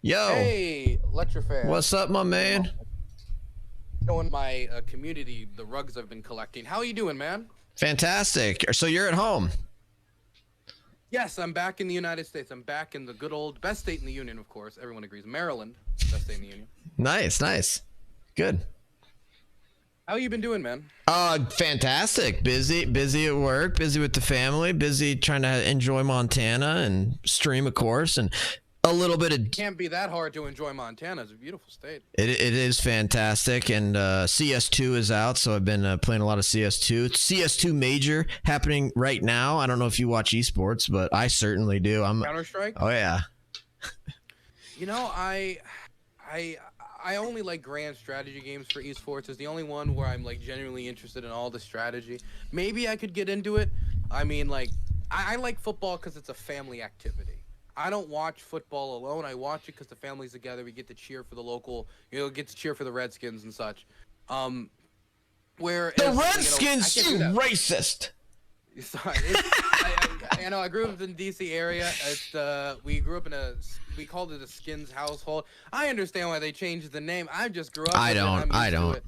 Yo, Hey, lecture fan. what's up, my man? Showing my community the rugs I've been collecting. How you doing, man? Fantastic. So you're at home. Yes, I'm back in the United States. I'm back in the good old best state in the union, of course. Everyone agrees. Maryland, best state in the union. Nice, nice. Good. How you been doing, man? Fantastic. Busy at work, busy with the family, busy trying to enjoy Montana and stream, of course, and a little bit of Can't be that hard to enjoy Montana. It's a beautiful state. it is fantastic, and CS2 is out, so I've been playing a lot of CS2. CS2 Major happening right now. I don't know if you watch esports, but I certainly do. Counter-Strike? Oh yeah. You know, I only like grand strategy games for esports. It's the only one where I'm like genuinely interested in all the strategy. Maybe I could get into it. I mean, like, I like football because it's a family activity. I don't watch football alone. I watch it because the family's together. We get to cheer for the local, get to cheer for the Redskins and such. Where The Redskins, you racist. Sorry, I grew up in the DC area. We grew up in we called it a Skins household. I understand why they changed the name. I just grew up. I don't. I don't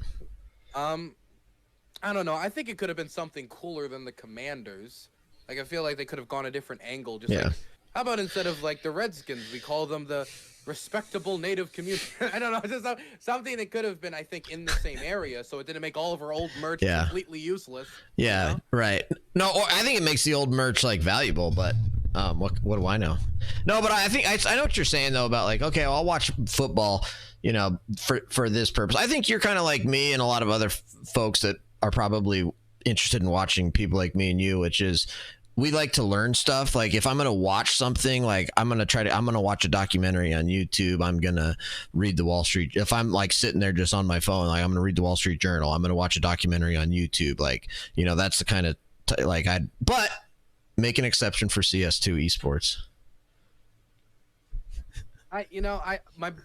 know. I think it could have been something cooler than the Commanders. Like, I feel like they could have gone a different angle. Just Yeah. like, how about instead of like the Redskins, we call them the respectable native community? I don't know. Just something that could have been, I think, in the same area, so it didn't make all of our old merch Yeah. completely useless. Yeah, you know? right. No, or I think it makes the old merch like valuable, but what do I know? No, but I think I know what you're saying though about like, okay, well, I'll watch football, for this purpose. I think you're kind of like me and a lot of other folks that are probably interested in watching people like me and you, which is we like to learn stuff. Like if I'm going to watch something, like I'm going to watch a documentary on YouTube. I'm going to read the Wall Street. If I'm like sitting there just on my phone, like I'm going to read the Wall Street Journal. I'm going to watch a documentary on YouTube. Like, that's the kind of but make an exception for CS2 esports.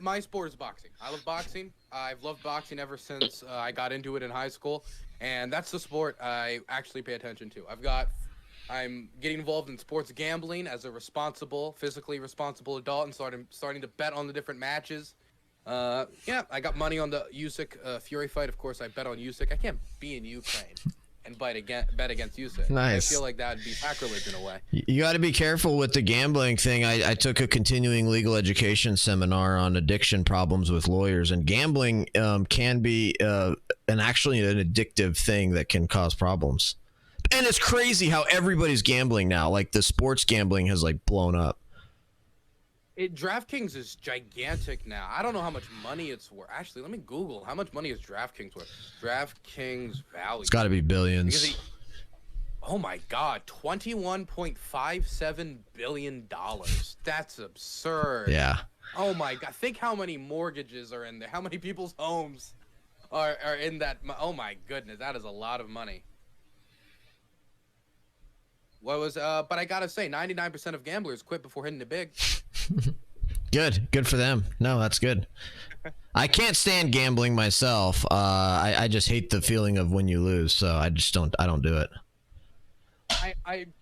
My sport is boxing. I love boxing. I've loved boxing ever since I got into it in high school, and that's the sport I actually pay attention to. I'm getting involved in sports gambling as a physically responsible adult, and starting to bet on the different matches. I got money on the Usyk Fury fight. Of course, I bet on Usyk. I can't be in Ukraine and bet against Usyk. Nice. I feel like that would be sacrilege in a way. You got to be careful with the gambling thing. I took a continuing legal education seminar on addiction problems with lawyers, and gambling can be actually an addictive thing that can cause problems. And it's crazy how everybody's gambling now. Like the sports gambling has like blown up. DraftKings is gigantic now. I don't know how much money it's worth. Actually, let me Google how much money is DraftKings worth. DraftKings value. It's got to be billions. Oh my God, $21.57 billion. That's absurd. Yeah. Oh my God, think how many mortgages are in there. How many people's homes are in that? Oh my goodness, that is a lot of money. But I gotta say, 99% of gamblers quit before hitting the big. Good for them. No, that's good. I can't stand gambling myself. I just hate the feeling of when you lose, so I don't do it.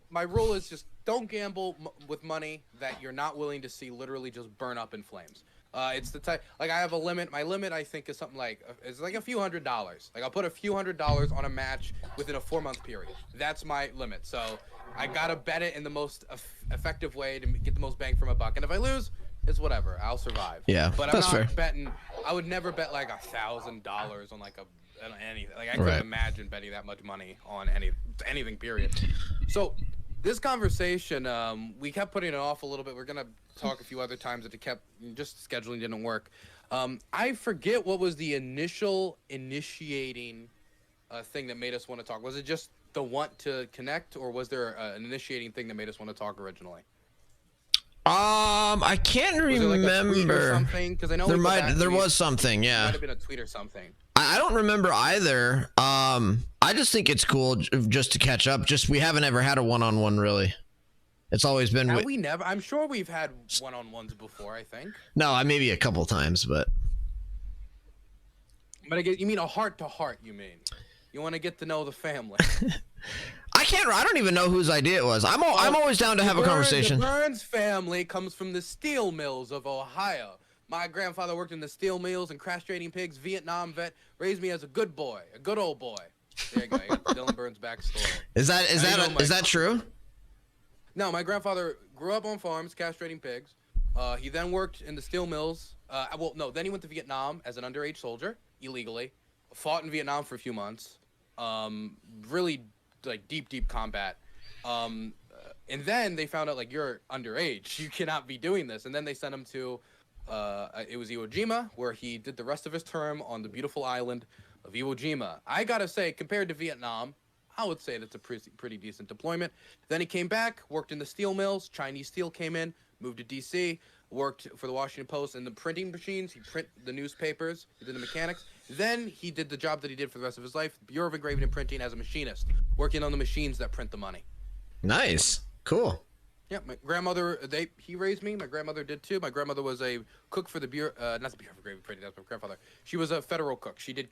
My rule is just don't gamble with money that you're not willing to see literally just burn up in flames. It's the type, like, I have a limit. My limit, I think, is something like, it's like a few $100s. Like, I'll put a few $100s on a match within a 4-month period. That's my limit. So I gotta bet it in the most effective way to get the most bang for my buck. And if I lose, it's whatever. I'll survive. Yeah, but I'm that's not fair. betting. I would never bet like $1,000 on like anything. Like, I couldn't imagine betting that much money on anything. Period. So this conversation, we kept putting it off a little bit. We're gonna talk a few other times that just scheduling didn't work. I forget what was the initiating thing that made us want to talk. Was it just the want to connect, or was there an initiating thing that made us want to talk originally? I can't remember. Like a tweet or something? Because I know there was something. Yeah. Might have been a tweet or something. I don't remember either. I just think it's cool just to catch up. We haven't ever had a one-on-one really. It's always been. I'm sure we've had one-on-ones before. I think. No, maybe a couple times, but. But I guess you mean a heart-to-heart. You mean you want to get to know the family. I don't even know whose idea it was. I'm always down to have a conversation. The Burns family comes from the steel mills of Ohio. My grandfather worked in the steel mills and crash trading pigs. Vietnam vet, raised me as a good boy, a good old boy. There you go. You got Dylan Burns' backstory. Is that true? No, my grandfather grew up on farms, castrating pigs. He then worked in the steel mills. Then he went to Vietnam as an underage soldier, illegally. Fought in Vietnam for a few months. Really, like, deep combat. And then they found out, like, you're underage. You cannot be doing this. And then they sent him to, it was Iwo Jima, where he did the rest of his term on the beautiful island of Iwo Jima. I gotta say, compared to Vietnam, I would say that's a pretty decent deployment. Then he came back, worked in the steel mills. Chinese steel came in, moved to D.C., worked for the Washington Post and the printing machines. He print the newspapers. He did the mechanics. Then he did the job that he did for the rest of his life, Bureau of Engraving and Printing as a machinist, working on the machines that print the money. Nice. Cool. Yeah, my grandmother, he raised me. My grandmother did too. My grandmother was a cook for the Bureau, not the Bureau of Engraving and Printing, that's my grandfather. She was a federal cook. She did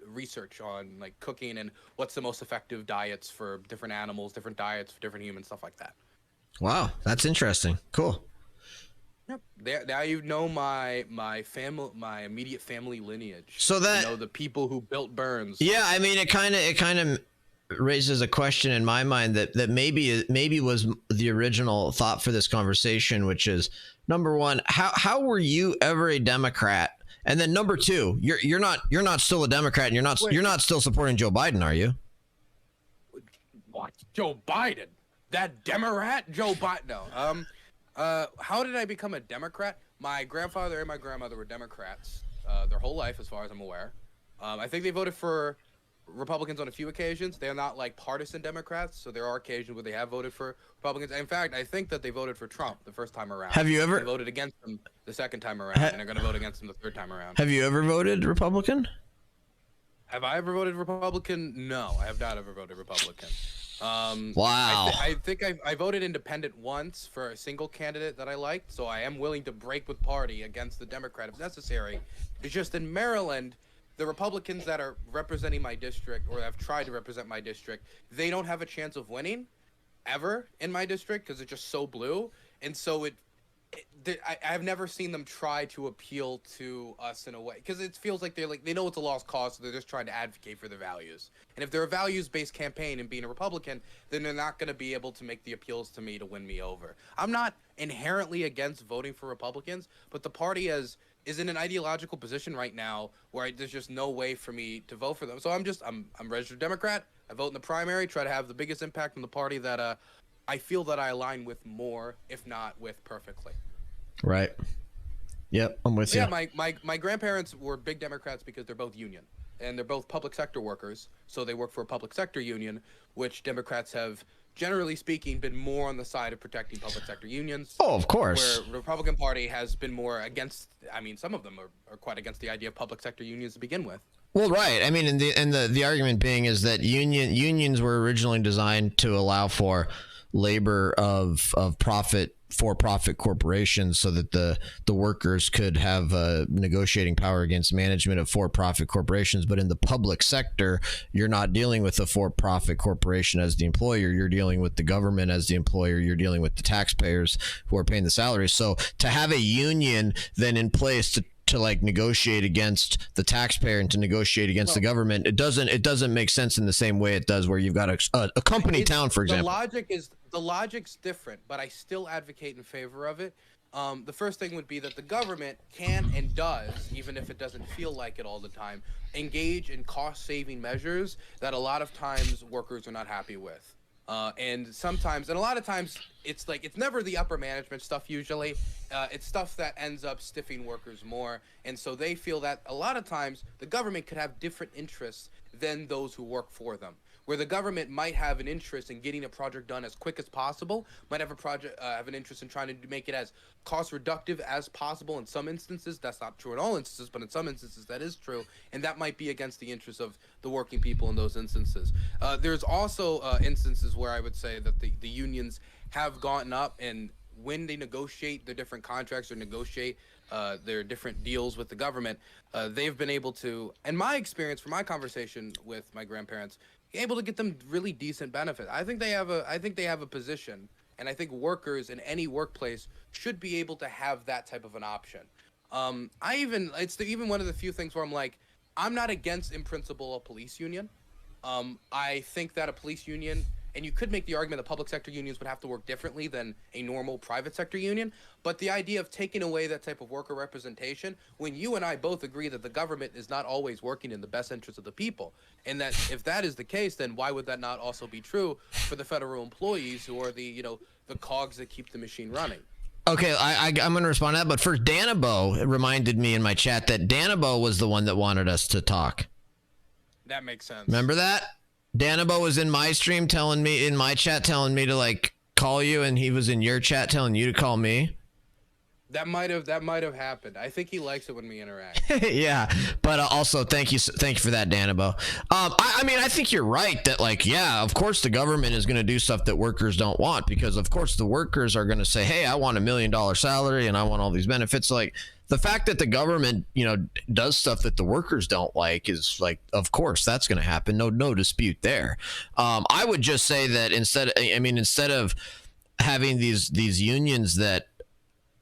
research on, like, cooking and what's the most effective diets for different animals, different diets for different humans, stuff like that. Wow, that's interesting. Cool. Yep. Now you know my family, my immediate family lineage. So that, you know, the people who built Burns. Yeah, I mean, it kind of raises a question in my mind that maybe was the original thought for this conversation, which is, number one, how were you ever a Democrat? And then number two, you're not still a Democrat, and you're not still supporting Joe Biden, are you? What? Joe Biden? That Democrat? Joe Biden? No. How did I become a Democrat? My grandfather and my grandmother were Democrats their whole life, as far as I'm aware. I think they voted for Republicans on a few occasions. They're not, like, partisan Democrats, so there are occasions where they have voted for Republicans. In fact, I think that they voted for Trump the first time around. Have you ever? They voted against him the second time around, and they're going to vote against him the third time around. Have you ever voted Republican? Have I ever voted Republican? No, I have not ever voted Republican. Wow. I think I voted independent once for a single candidate that I liked, so I am willing to break with party against the Democrat if necessary. It's just in Maryland, the Republicans that are representing my district, or have tried to represent my district, they don't have a chance of winning ever in my district because it's just so blue. And so I've never seen them try to appeal to us in a way, because it feels like they know it's a lost cause, so they're just trying to advocate for their values. And if they're a values-based campaign and being a Republican, then they're not going to be able to make the appeals to me to win me over. I'm not inherently against voting for Republicans, but the party is in an ideological position right now where there's just no way for me to vote for them. So I'm registered Democrat. I vote in the primary, try to have the biggest impact on the party that I feel that I align with more, if not with perfectly. Right. Yep, I'm with you. Yeah, my grandparents were big Democrats because they're both union, and they're both public sector workers, so they work for a public sector union, which Democrats have, generally speaking, been more on the side of protecting public sector unions. Oh, of course. Where the Republican Party has been more against, I mean, some of them are quite against the idea of public sector unions to begin with. Well, right. I mean, and the argument being is that unions were originally designed to allow for labor of for-profit corporations, so that the workers could have negotiating power against management of for-profit corporations. But in the public sector, you're not dealing with a for-profit corporation as the employer. You're dealing with the government as the employer. You're dealing with the taxpayers who are paying the salaries. So to have a union then in place to like negotiate against the taxpayer and to negotiate against the government, it doesn't make sense in the same way it does where you've got a company town, for example. The logic's different, but I still advocate in favor of it. The first thing would be that the government can and does, even if it doesn't feel like it all the time, engage in cost-saving measures that a lot of times workers are not happy with. And a lot of times, it's never the upper management stuff usually. It's stuff that ends up stiffing workers more. And so they feel that a lot of times the government could have different interests than those who work for them. Where the government might have an interest in getting a project done as quick as possible, might have have an interest in trying to make it as cost reductive as possible in some instances. That's not true in all instances, but in some instances that is true, and that might be against the interests of the working people in those instances. There's also instances where I would say that the unions have gotten up, and when they negotiate their different contracts or negotiate their different deals with the government, they've been able to, in my experience from my conversation with my grandparents, able to get them really decent benefit. I think they have a position, and I think workers in any workplace should be able to have that type of an option. Even one of the few things where I'm like, I'm not against in principle a police union. I think that a police union, and you could make the argument that public sector unions would have to work differently than a normal private sector union, but the idea of taking away that type of worker representation, when you and I both agree that the government is not always working in the best interest of the people, and that if that is the case, then why would that not also be true for the federal employees who are the cogs that keep the machine running? Okay, I'm going to respond to that, but first, Danabo reminded me in my chat that Danabo was the one that wanted us to talk. That makes sense. Remember that? Danabo was in my stream in my chat telling me to like call you, and he was in your chat telling you to call me. That might have happened. I think he likes it when we interact. Yeah, but also thank you for that, Danabo. I mean, I think you're right that like, yeah, of course the government is going to do stuff that workers don't want, because of course the workers are going to say, hey, I want $1 million salary and I want all these benefits. Like the fact that the government, does stuff that the workers don't like is like, of course that's going to happen. No dispute there. I would just say that instead of having these unions that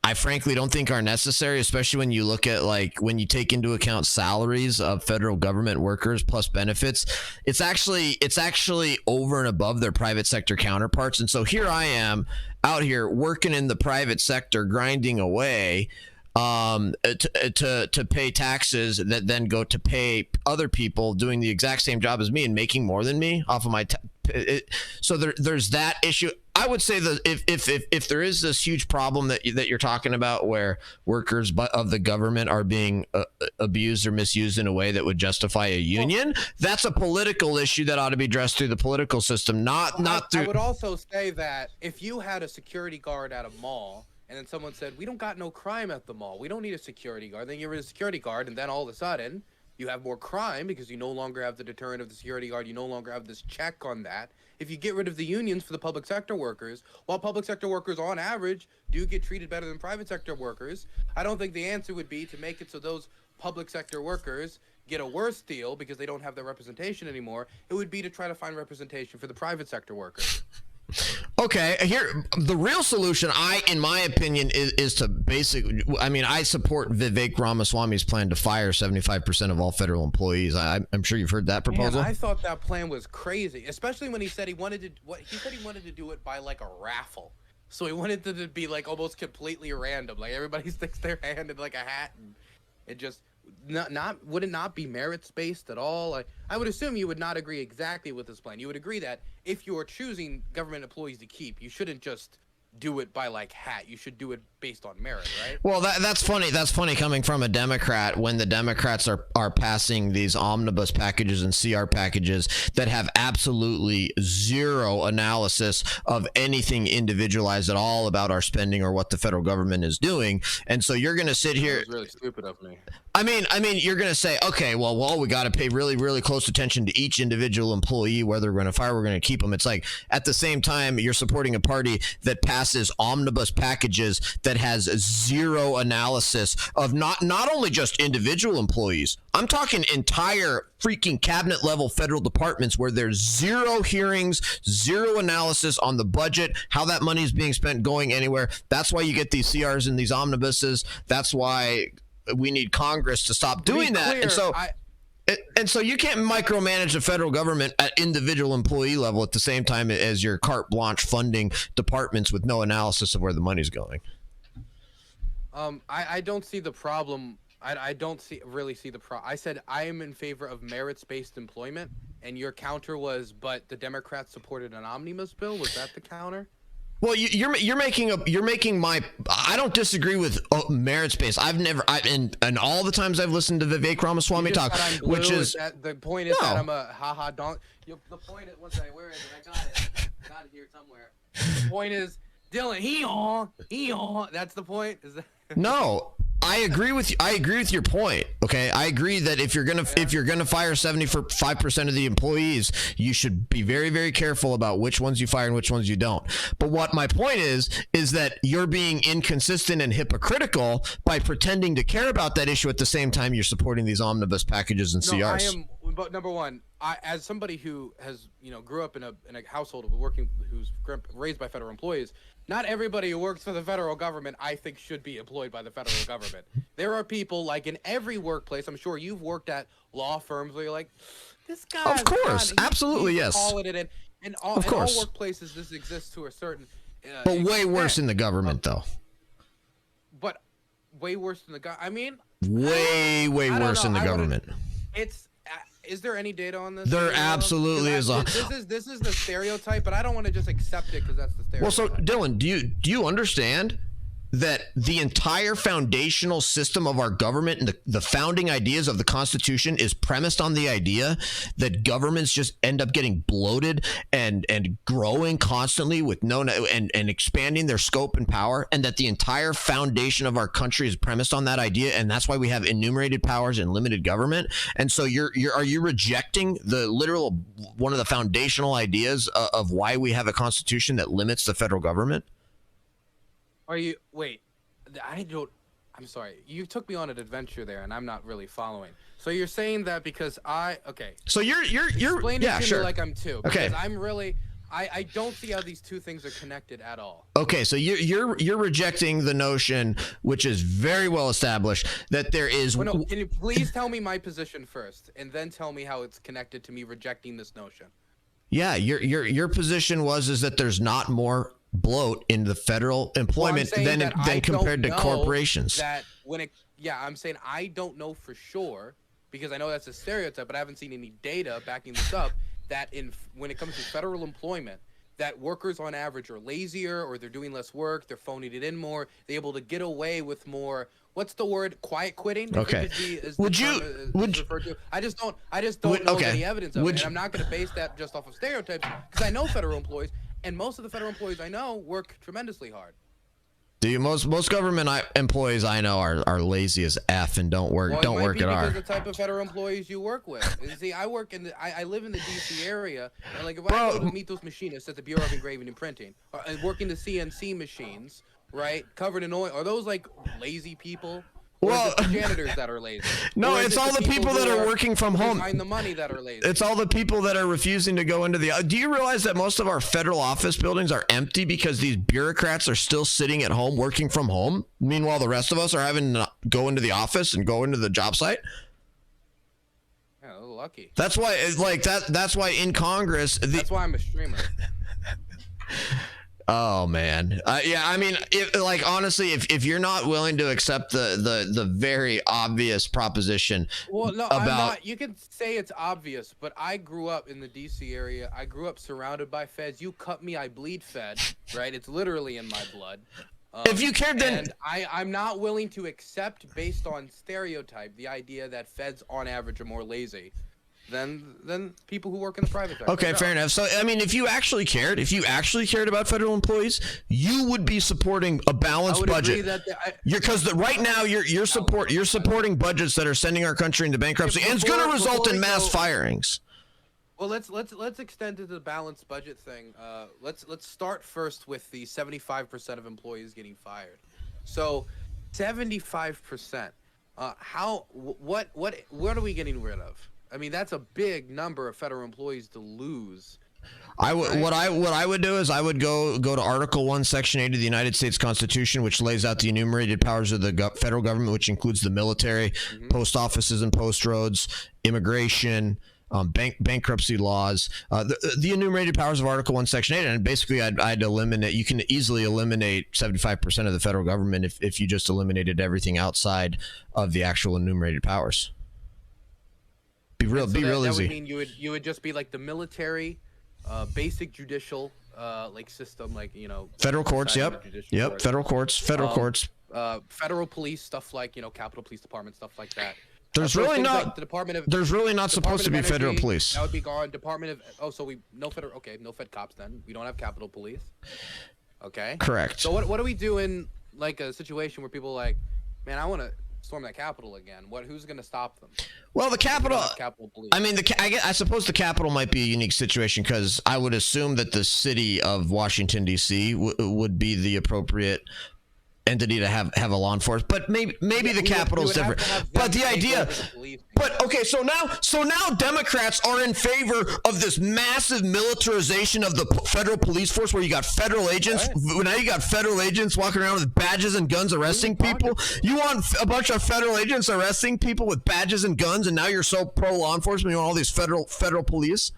I frankly don't think are necessary, especially when you look at like when you take into account salaries of federal government workers plus benefits, it's actually over and above their private sector counterparts. And so here I am out here working in the private sector, grinding away to pay taxes that then go to pay other people doing the exact same job as me and making more than me off of my so there's that issue. I would say that if there is this huge problem that you're talking about where workers of the government are being abused or misused in a way that would justify a union, that's a political issue that ought to be addressed through the political system, not through. I would also say that if you had a security guard at a mall and then someone said, we don't got no crime at the mall, we don't need a security guard, then you're a security guard, and then all of a sudden you have more crime because you no longer have the deterrent of the security guard. You no longer have this check on that. If you get rid of the unions for the public sector workers, while public sector workers on average do get treated better than private sector workers, I don't think the answer would be to make it so those public sector workers get a worse deal because they don't have their representation anymore. It would be to try to find representation for the private sector workers. Okay, here the real solution, in my opinion, is to basically. I mean, I support Vivek Ramaswamy's plan to fire 75% of all federal employees. I'm sure you've heard that proposal. Man, I thought that plan was crazy, especially when he said he wanted to do it by like a raffle. So he wanted it to be like almost completely random, like everybody sticks their hand in like a hat, and it just would it not be merits based at all? I would assume you would not agree exactly with this plan. You would agree that if you are choosing government employees to keep, you shouldn't just do it by like hat. You should do it based on merit, right? Well, that's funny. That's funny coming from a Democrat when the Democrats are passing these omnibus packages and CR packages that have absolutely zero analysis of anything individualized at all about our spending or what the federal government is doing. And so you're going to sit here. That was really stupid of me. I mean, you're going to say, okay, well, we got to pay really, really close attention to each individual employee, whether we're going to fire, we're going to keep them. It's like at the same time, you're supporting a party that passes omnibus packages that has zero analysis of not only just individual employees. I'm talking entire freaking cabinet level federal departments where there's zero hearings, zero analysis on the budget, how that money is being spent, going anywhere. That's why you get these CRs and these omnibuses. That's why we need Congress to stop doing that. And so you can't micromanage the federal government at individual employee level at the same time as your carte blanche funding departments with no analysis of where the money's going. I don't see the problem. I don't really see the problem. I said I am in favor of merits-based employment, and your counter was, but the Democrats supported an omnibus bill. Was that the counter? Well, you're making my. I don't disagree with merits based. And all the times I've listened to Vivek Ramaswamy talk, which is the point is that I'm a haha donk. The point is, where is it? I got it here somewhere. The point is, Dylan, he on. That's the point. Is that? No. I agree with you. I agree with your point. Okay, I agree that if you're gonna fire 75% of the employees, you should be very, very careful about which ones you fire and which ones you don't. But what my point is that you're being inconsistent and hypocritical by pretending to care about that issue at the same time you're supporting these omnibus packages and CRs. but number one, as somebody who has grew up in a household of who's raised by federal employees, not everybody who works for the federal government I think should be employed by the federal government. There are people like in every workplace. I'm sure you've worked at law firms where you're like, this guy. Of course, absolutely, yes. Calling it in all workplaces this exists to a certain. But way worse in the government, though. But way worse than the guy. I mean, way worse in the government. Is there any data on this? There absolutely is. This is the stereotype, but I don't want to just accept it because that's the stereotype. Well, so Dylan, do you understand that the entire foundational system of our government and the founding ideas of the Constitution is premised on the idea that governments just end up getting bloated and growing constantly with and expanding their scope and power, and that the entire foundation of our country is premised on that idea, and that's why we have enumerated powers and limited government. And so are you rejecting the literal one of the foundational ideas of why we have a constitution that limits the federal government? Wait, I'm sorry. You took me on an adventure there, and I'm not really following. So you're saying that because okay. So you're explain it to sure. me like I'm two. Okay. Because I'm really, I don't see how these two things are connected at all. Okay, so you're rejecting the notion, which is very well established, that there is. Well, no, can you please tell me my position first, and then tell me how it's connected to me rejecting this notion? Yeah, your position is that there's not more bloat in the federal employment than compared to corporations. I'm saying I don't know for sure because I know that's a stereotype, but I haven't seen any data backing this up that when it comes to federal employment, that workers on average are lazier or they're doing less work, they're phoning it in more, they're able to get away with more. What's the word? Quiet quitting? Okay. I just don't know any evidence of it, and I'm not going to base that just off of stereotypes because I know federal employees. And most of the federal employees I know work tremendously hard. Most government employees I know are lazy as F and don't work at all. Because the type of federal employees you work with. You see, I live in the DC area, and like if I go to meet those machinists at the Bureau of Engraving and Printing, and working the CNC machines, right, covered in oil, are those like lazy people? Well, the janitors that are lazy. No, it's all the people that are working from home. Behind the money that are lazy. It's all the people that are refusing to go into the. Do you realize that most of our federal office buildings are empty because these bureaucrats are still sitting at home working from home? Meanwhile, the rest of us are having to go into the office and go into the job site. Yeah, they're lucky. That's why, That's why in Congress. That's why I'm a streamer. Oh man, yeah. I mean, honestly, if you're not willing to accept the very obvious proposition, well, no, I'm not. You can say it's obvious, but I grew up in the DC area. I grew up surrounded by feds. You cut me, I bleed fed. Right? It's literally in my blood. If you cared, then I'm not willing to accept, based on stereotype, the idea that feds on average are more lazy than people who work in the private sector. Okay, fair enough. So, I mean, if you actually cared about federal employees, you would be supporting a balanced budget. Because right now you're supporting budgets that are sending our country into bankruptcy, and it's going to result in mass firings. Well, let's extend to the balanced budget thing. Let's start first with the 75% of employees getting fired. So, 75%. What are we getting rid of? I mean, that's a big number of federal employees to lose. What I would do is I would go to Article 1, Section 8 of the United States Constitution, which lays out the enumerated powers of the federal government, which includes the military, post offices and post roads, immigration, bankruptcy laws, the enumerated powers of Article 1, Section 8. And basically, I'd eliminate. You can easily eliminate 75% of the federal government if you just eliminated everything outside of the actual enumerated powers. Be real easy. That would mean you would just be like the military, basic judicial system, federal courts. Yep. Federal courts. Federal police stuff like Capitol Police Department, stuff like that. There's really not supposed to be federal police. That would be gone. No Fed cops then. We don't have Capitol Police. Okay. Correct. So what do we do in like a situation where people are like, man, I want to storm that Capitol again? Who's going to stop them? Well, the Capitol. Police. I mean, I suppose the Capitol might be a unique situation because I would assume that the city of Washington D.C. would be the appropriate entity to have a law enforcement, but maybe the Capitol is different. But the idea, but okay, so now Democrats are in favor of this massive militarization of the federal police force, where you got federal agents. Right. Now you got federal agents walking around with badges and guns arresting people. You want a bunch of federal agents arresting people with badges and guns, and now you're so pro law enforcement. You want all these federal police.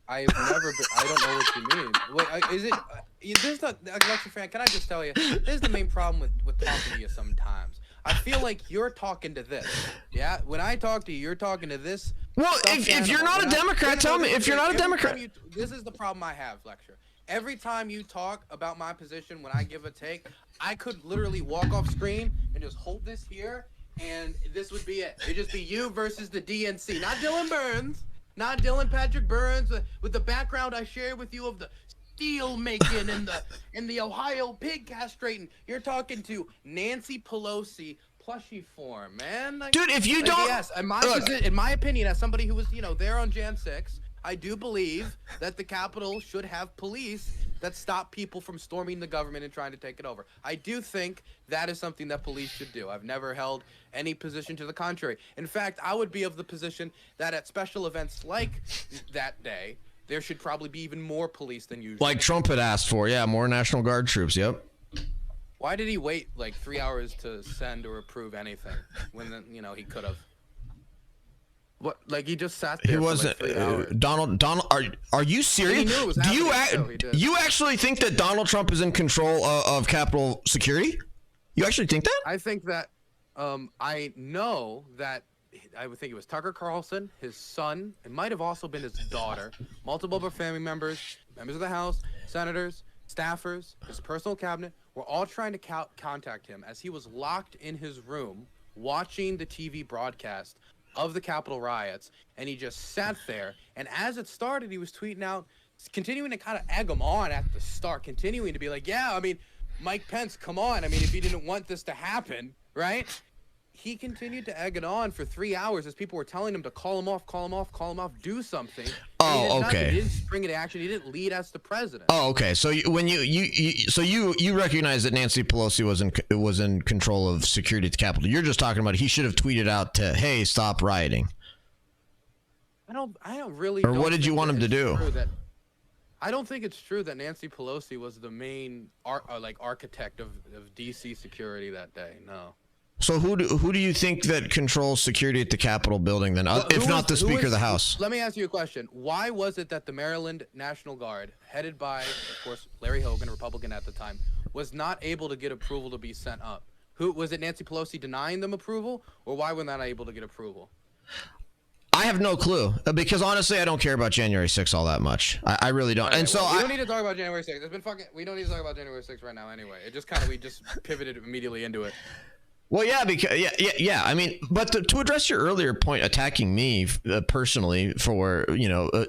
I've never been. I don't know what you mean. Wait, is it? There's not. Alexa Fan, can I just tell you? There's the main problem with talking to you sometimes. I feel like you're talking to this. Yeah. When I talk to you, you're talking to this. Well, if you're not a Democrat, tell me. If you're not a Democrat, this is the problem I have, Lecture. Every time you talk about my position, when I give a take, I could literally walk off screen and just hold this here, and this would be it. It'd just be you versus the DNC, not Dylan Burns. Not Dylan Patrick Burns, with the background I shared with you of the steel making and the Ohio pig castrating. You're talking to Nancy Pelosi plushie form, man. Like, dude, if you don't, yes, in my opinion, as somebody who was there on Jan 6, I do believe that the Capitol should have police that stop people from storming the government and trying to take it over. I do think that is something that police should do. I've never held any position to the contrary. In fact, I would be of the position that at special events like that day, there should probably be even more police than usual. Like Trump had asked for, yeah, more National Guard troops, yep. Why did he wait like 3 hours to send or approve anything when he could have? What? Like he just sat there. He wasn't. For like 3 hours. Donald. Are you serious? He knew it was happening, you actually think that Donald Trump is in control of Capitol security? You actually think that? I think that. I know that. I would think it was Tucker Carlson, his son. It might have also been his daughter. Multiple other family members, members of the House, senators, staffers, his personal cabinet, were all trying to contact him as he was locked in his room watching the TV broadcast of the Capitol riots, and he just sat there. And as it started, he was tweeting out, continuing to kind of egg him on at the start, continuing to be like, yeah, I mean, Mike Pence, come on. I mean, if he didn't want this to happen, right? He continued to egg it on for 3 hours as people were telling him to call him off, do something. Oh, okay. He didn't spring into action. He didn't lead as the president. Oh, okay. So when you recognize that Nancy Pelosi was in control of security at the Capitol. You're just talking about he should have tweeted out to, hey, stop rioting. I don't really. Or what did you want him to do? I don't think it's true that Nancy Pelosi was the main architect of DC security that day. No. So who do you think that controls security at the Capitol building then, if not the Speaker of the House? Let me ask you a question. Why was it that the Maryland National Guard, headed by, of course, Larry Hogan, a Republican at the time, was not able to get approval to be sent up? Was it Nancy Pelosi denying them approval, or why were they not able to get approval? I have no clue, because honestly, I don't care about January 6th all that much. I really don't. Right, and so we don't need to talk about January 6th. We don't need to talk about January 6th right now anyway. It just we just pivoted immediately into it. Well, yeah, because yeah. I mean, but to address your earlier point, attacking me personally for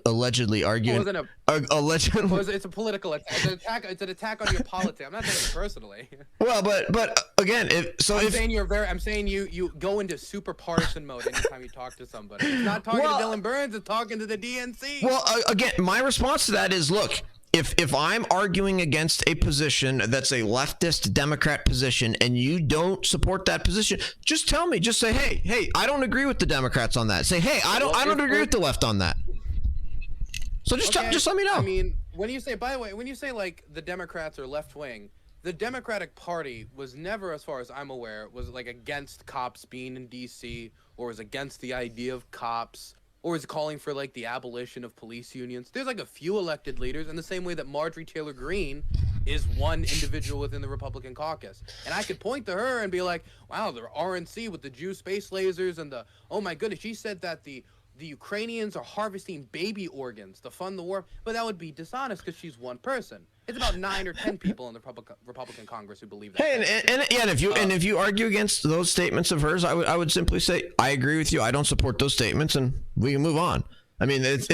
allegedly arguing, it's a political attack. It's an attack on your politics. I'm not saying it personally. Well, but again, I'm saying you go into super partisan mode anytime you talk to somebody. It's not talking to Dylan Burns. It's talking to the DNC. Well, again, my response to that is, look. If I'm arguing against a position that's a leftist Democrat position and you don't support that position, just tell me. Just say, hey, I don't agree with the Democrats on that. Say, hey, I don't agree with the left on that. So just let me know. I mean, when you say like the Democrats are left wing, the Democratic Party was never, as far as I'm aware, was like against cops being in DC or was against the idea of cops. Or is calling for like the abolition of police unions. There's like a few elected leaders in the same way that Marjorie Taylor Greene is one individual within the Republican caucus. And I could point to her and be like, wow, the RNC with the Jew space lasers and oh my goodness, she said that the Ukrainians are harvesting baby organs to fund the war. But that would be dishonest because she's one person. It's about 9 or 10 people in the Republican Congress who believe that. Hey, and if you argue against those statements of hers, I would simply say I agree with you. I don't support those statements, and we can move on. I mean, it's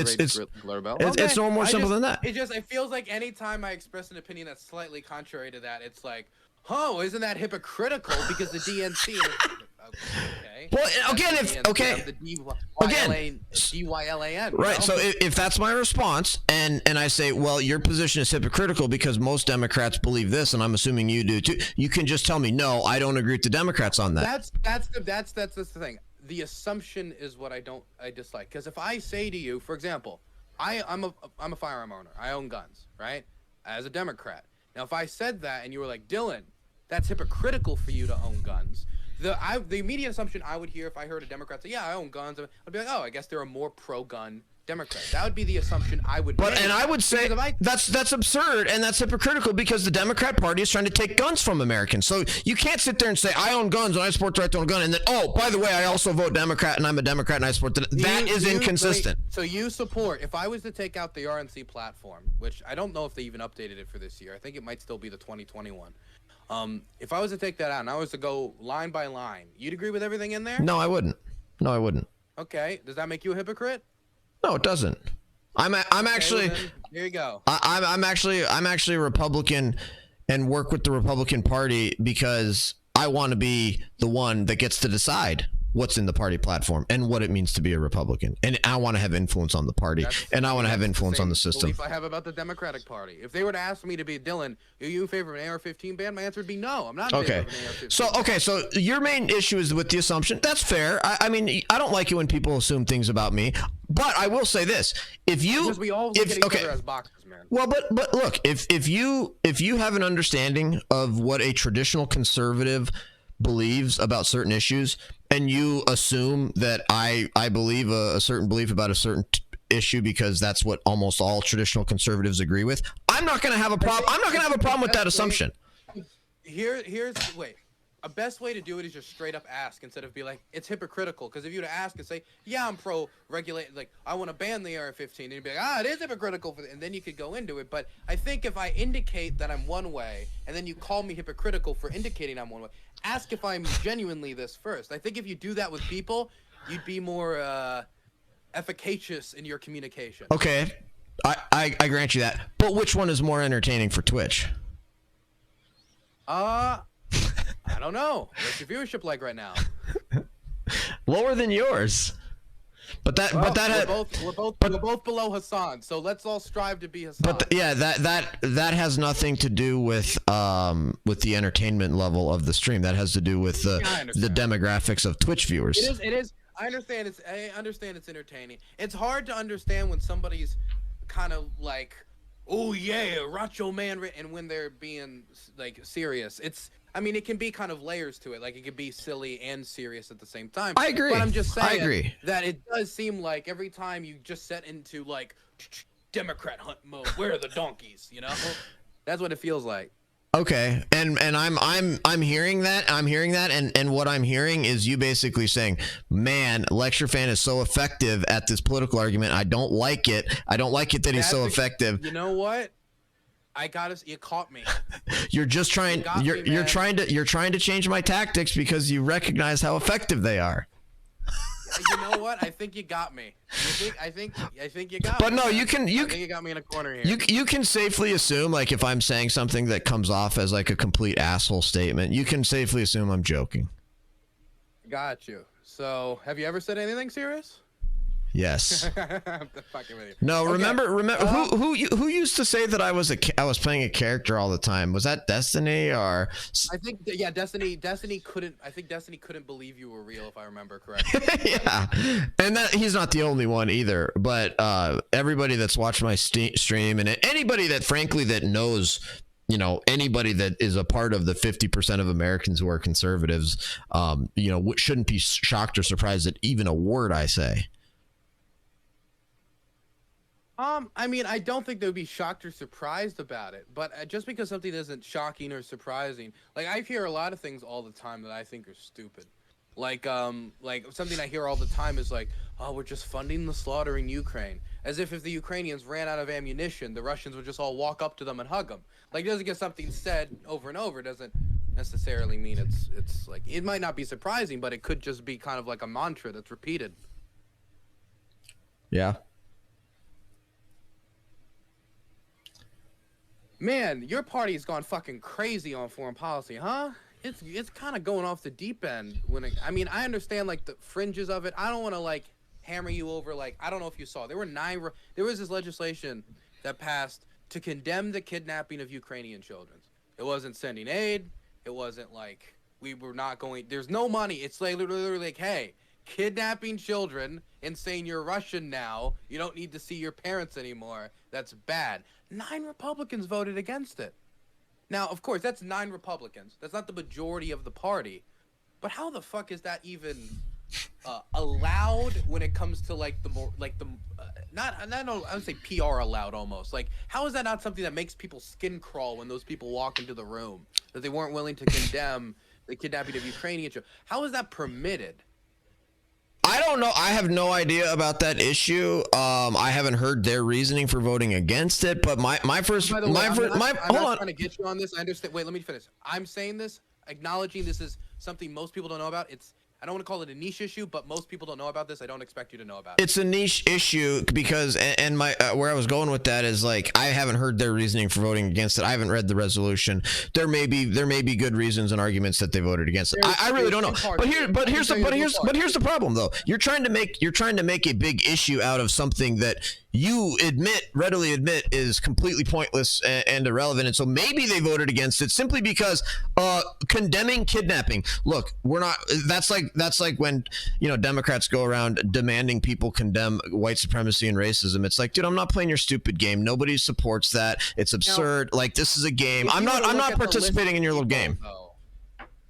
no more simple than that. It feels like anytime I express an opinion that's slightly contrary to that, it's like, oh, isn't that hypocritical because the DNC? Okay. Well, again, DYLAN. Right. So if that's my response, and I say, well, your position is hypocritical because most Democrats believe this, and I'm assuming you do too. You can just tell me, no, I don't agree with the Democrats on that. That's the thing. The assumption is what I dislike. Because if I say to you, for example, I'm a firearm owner. I own guns, right? As a Democrat. Now, if I said that and you were like, Dylan, that's hypocritical for you to own guns. The immediate assumption I would hear if I heard a Democrat say, yeah, I own guns, I'd be like, oh, I guess there are more pro-gun Democrats. That would be the assumption I would make. And I would say that's absurd and that's hypocritical because the Democrat Party is trying to take guns from Americans. So you can't sit there and say, I own guns and I support the right to own a gun, and then, oh, by the way, I also vote Democrat and I'm a Democrat and I support that is inconsistent. So you support, if I was to take out the RNC platform, which I don't know if they even updated it for this year. I think it might still be the 2021. If I was to take that out and I was to go line by line, you'd agree with everything in there? No, I wouldn't. Okay. Does that make you a hypocrite? No, it doesn't. I'm actually. Well, there you go. I'm actually a Republican, and work with the Republican Party because I want to be the one that gets to decide what's in the party platform and what it means to be a Republican, and I want to have influence on the party, and I want to have influence on the system. Belief I have about the Democratic Party. If they were to ask me to be Dylan, are you in favor of an AR-15 ban? My answer would be no. I'm not in favor of an AR-15. So your main issue is with the assumption. That's fair. I mean, I don't like it when people assume things about me, but I will say this: because we all look at each other as boxers, man. Well, but look, if you have an understanding of what a traditional conservative believes about certain issues, and you assume that I believe a certain belief about a certain issue because that's what almost all traditional conservatives agree with, I'm not going to have a problem. I'm not going to have a problem with that assumption. A best way to do it is just straight up ask instead of be like, it's hypocritical. Because if you were to ask and say, yeah, I'm pro-regulate, like, I want to ban the AR-15, and you'd be like, it is hypocritical, and then you could go into it. But I think if I indicate that I'm one way, and then you call me hypocritical for indicating I'm one way, ask if I'm genuinely this first. I think if you do that with people, you'd be more efficacious in your communication. Okay, I grant you that. But which one is more entertaining for Twitch? I don't know. What's your viewership like right now? Lower than yours. We're both below Hassan, so let's all strive to be Hassan. But that has nothing to do with the entertainment level of the stream. That has to do with the demographics of Twitch viewers. It is. I understand it's entertaining. It's hard to understand when somebody's kind of like, oh yeah, Racho Man, and when they're being like serious. It can be kind of layers to it. Like, it could be silly and serious at the same time. I agree. But I'm just saying that it does seem like every time you just set into, like, Democrat hunt mode, where are the donkeys, you know? That's what it feels like. Okay. And I'm hearing that. And what I'm hearing is you basically saying, man, Lecture Fan is so effective at this political argument. I don't like it. I don't like it that he's so effective. You know what? You caught me. You're just trying. You're trying to change my tactics because you recognize how effective they are. You know what? I think you got me. I think you got me. But no, I think you got me in a corner here. You can safely assume, like, if I'm saying something that comes off as like a complete asshole statement, you can safely assume I'm joking. Got you. So, have you ever said anything serious? Yes. I'm fucking with you. No, okay. Remember who used to say that I was playing a character all the time? Was that Destiny or? I think Destiny couldn't believe you were real, if I remember correctly. Yeah, and that he's not the only one either. But everybody that's watched my stream and anybody that frankly that knows, you know, anybody that is a part of the 50% of Americans who are conservatives, shouldn't be shocked or surprised at even a word I say. I don't think they would be shocked or surprised about it, but just because something isn't shocking or surprising, like, I hear a lot of things all the time that I think are stupid. Like something I hear all the time is like, oh, we're just funding the slaughter in Ukraine. As if the Ukrainians ran out of ammunition, the Russians would just all walk up to them and hug them. Like, just because something said over and over doesn't necessarily mean it's like, it might not be surprising, but it could just be kind of like a mantra that's repeated. Yeah. Man, your party's gone fucking crazy on foreign policy, huh? it's kind of going off the deep end I mean, I understand like the fringes of it. I don't want to like hammer you over. Like, I don't know if you saw, there was this legislation that passed to condemn the kidnapping of Ukrainian children. It wasn't sending aid. It wasn't like we were not going, there's no money. It's like literally like, hey, kidnapping children and saying you're Russian now, you don't need to see your parents anymore. That's bad. 9 Republicans voted against it. Now, of course, that's 9 Republicans. That's not the majority of the party. But how the fuck is that even allowed when it comes to like the more like the I would say PR allowed almost. Like, how is that not something that makes people skin crawl when those people walk into the room, that they weren't willing to condemn the kidnapping of Ukrainian children? How is that permitted? I don't know. I have no idea about that issue. I haven't heard their reasoning for voting against it. But my first, I'm not hold on. trying to get you on this. I understand. Wait, let me finish. I'm saying this, acknowledging this is something most people don't know about. I don't want to call it a niche issue, but most people don't know about this. I don't expect you to know about it. It's a niche issue because, and my where I was going with that is like, I haven't heard their reasoning for voting against it. I haven't read the resolution. There may be good reasons and arguments that they voted against it. I really don't know. But here's the problem though. You're trying to make a big issue out of something that you readily admit is completely pointless and irrelevant. And so maybe they voted against it simply because condemning kidnapping. Look, that's like when, Democrats go around demanding people condemn white supremacy and racism. It's like, dude, I'm not playing your stupid game. Nobody supports that. It's absurd. Like, this is a game. I'm not participating in your little game.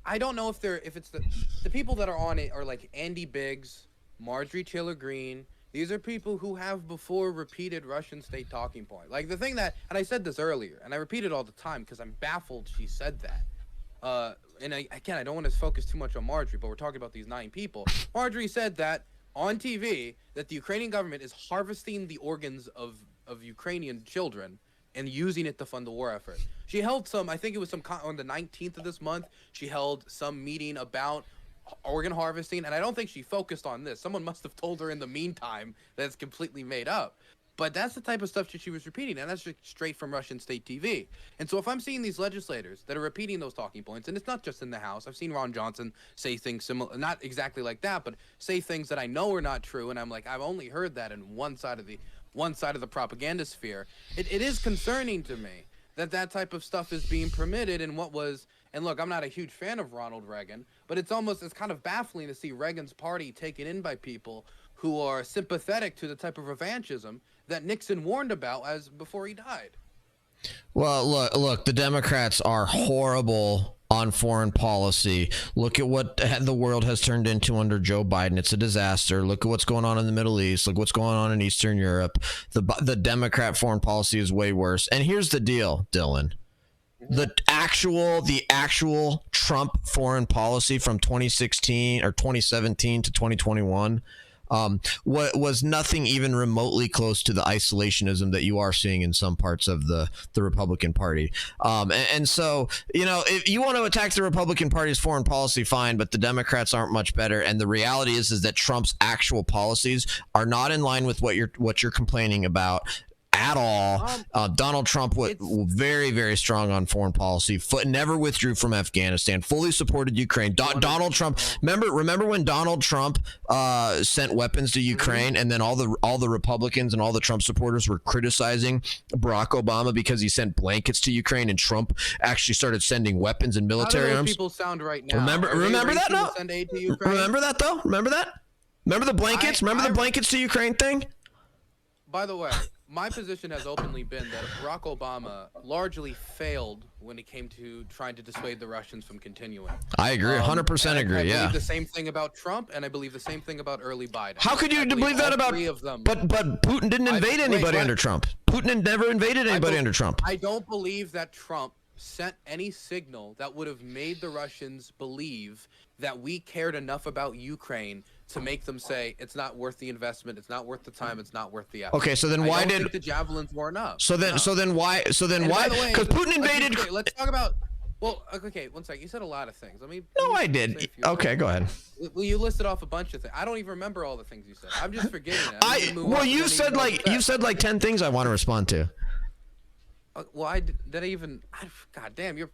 I don't know if it's the people that are on it are like Andy Biggs, Marjorie Taylor Greene. These are people who have before repeated Russian state talking point. Like the thing that, and I said this earlier, and I repeat it all the time because I'm baffled she said that. And I don't want to focus too much on Marjorie, but we're talking about these 9 people. Marjorie said that on TV that the Ukrainian government is harvesting the organs of Ukrainian children and using it to fund the war effort. She held I think it was on the 19th of this month, she held some meeting about organ harvesting, and I don't think she focused on this. Someone must have told her in the meantime that it's completely made up. But that's the type of stuff that she was repeating, and that's just straight from Russian state TV. And so if I'm seeing these legislators that are repeating those talking points, and it's not just in the House, I've seen Ron Johnson say things similar, not exactly like that, but say things that I know are not true, and I'm like, I've only heard that in one side of the propaganda sphere. It is concerning to me that type of stuff is being permitted in what was. And look, I'm not a huge fan of Ronald Reagan, but it's kind of baffling to see Reagan's party taken in by people who are sympathetic to the type of revanchism that Nixon warned about before he died. Well, look, the Democrats are horrible on foreign policy. Look at what the world has turned into under Joe Biden. It's a disaster. Look at what's going on in the Middle East. Look what's going on in Eastern Europe. The Democrat foreign policy is way worse. And here's the deal, Dylan. The actual Trump foreign policy from 2016 or 2017 to 2021 was nothing even remotely close to the isolationism that you are seeing in some parts of the Republican Party. And so, if you want to attack the Republican Party's foreign policy, fine, but the Democrats aren't much better. And the reality is that Trump's actual policies are not in line with what you're complaining about at all. Donald Trump was very, very strong on foreign policy. Never withdrew from Afghanistan. Fully supported Ukraine. Donald Trump. Remember when Donald Trump sent weapons to Ukraine, and then all the Republicans and all the Trump supporters were criticizing Barack Obama because he sent blankets to Ukraine, and Trump actually started sending weapons and military arms. People sound right now. Remember that? No. Remember that though. Remember that. Remember the blankets. Remember the blankets to Ukraine thing. By the way, my position has openly been that Barack Obama largely failed when it came to trying to dissuade the Russians from continuing. I agree, 100% agree. I believe the same thing about Trump, and I believe the same thing about early Biden. How could you believe that about? But Putin didn't invade anybody under Trump. Putin never invaded anybody under Trump. I don't believe that Trump sent any signal that would have made the Russians believe that we cared enough about Ukraine to make them say it's not worth the investment, it's not worth the time, it's not worth the effort. Okay, so then why did the javelins weren't up? So then why? Because Putin invaded. Let's talk about. Well, okay, one second. You said a lot of things. No, I did. Okay, go ahead. Well, you listed off a bunch of things. I don't even remember all the things you said. I'm just forgetting it. You said like 10 things I want to respond to. Well, did I even? God damn, you're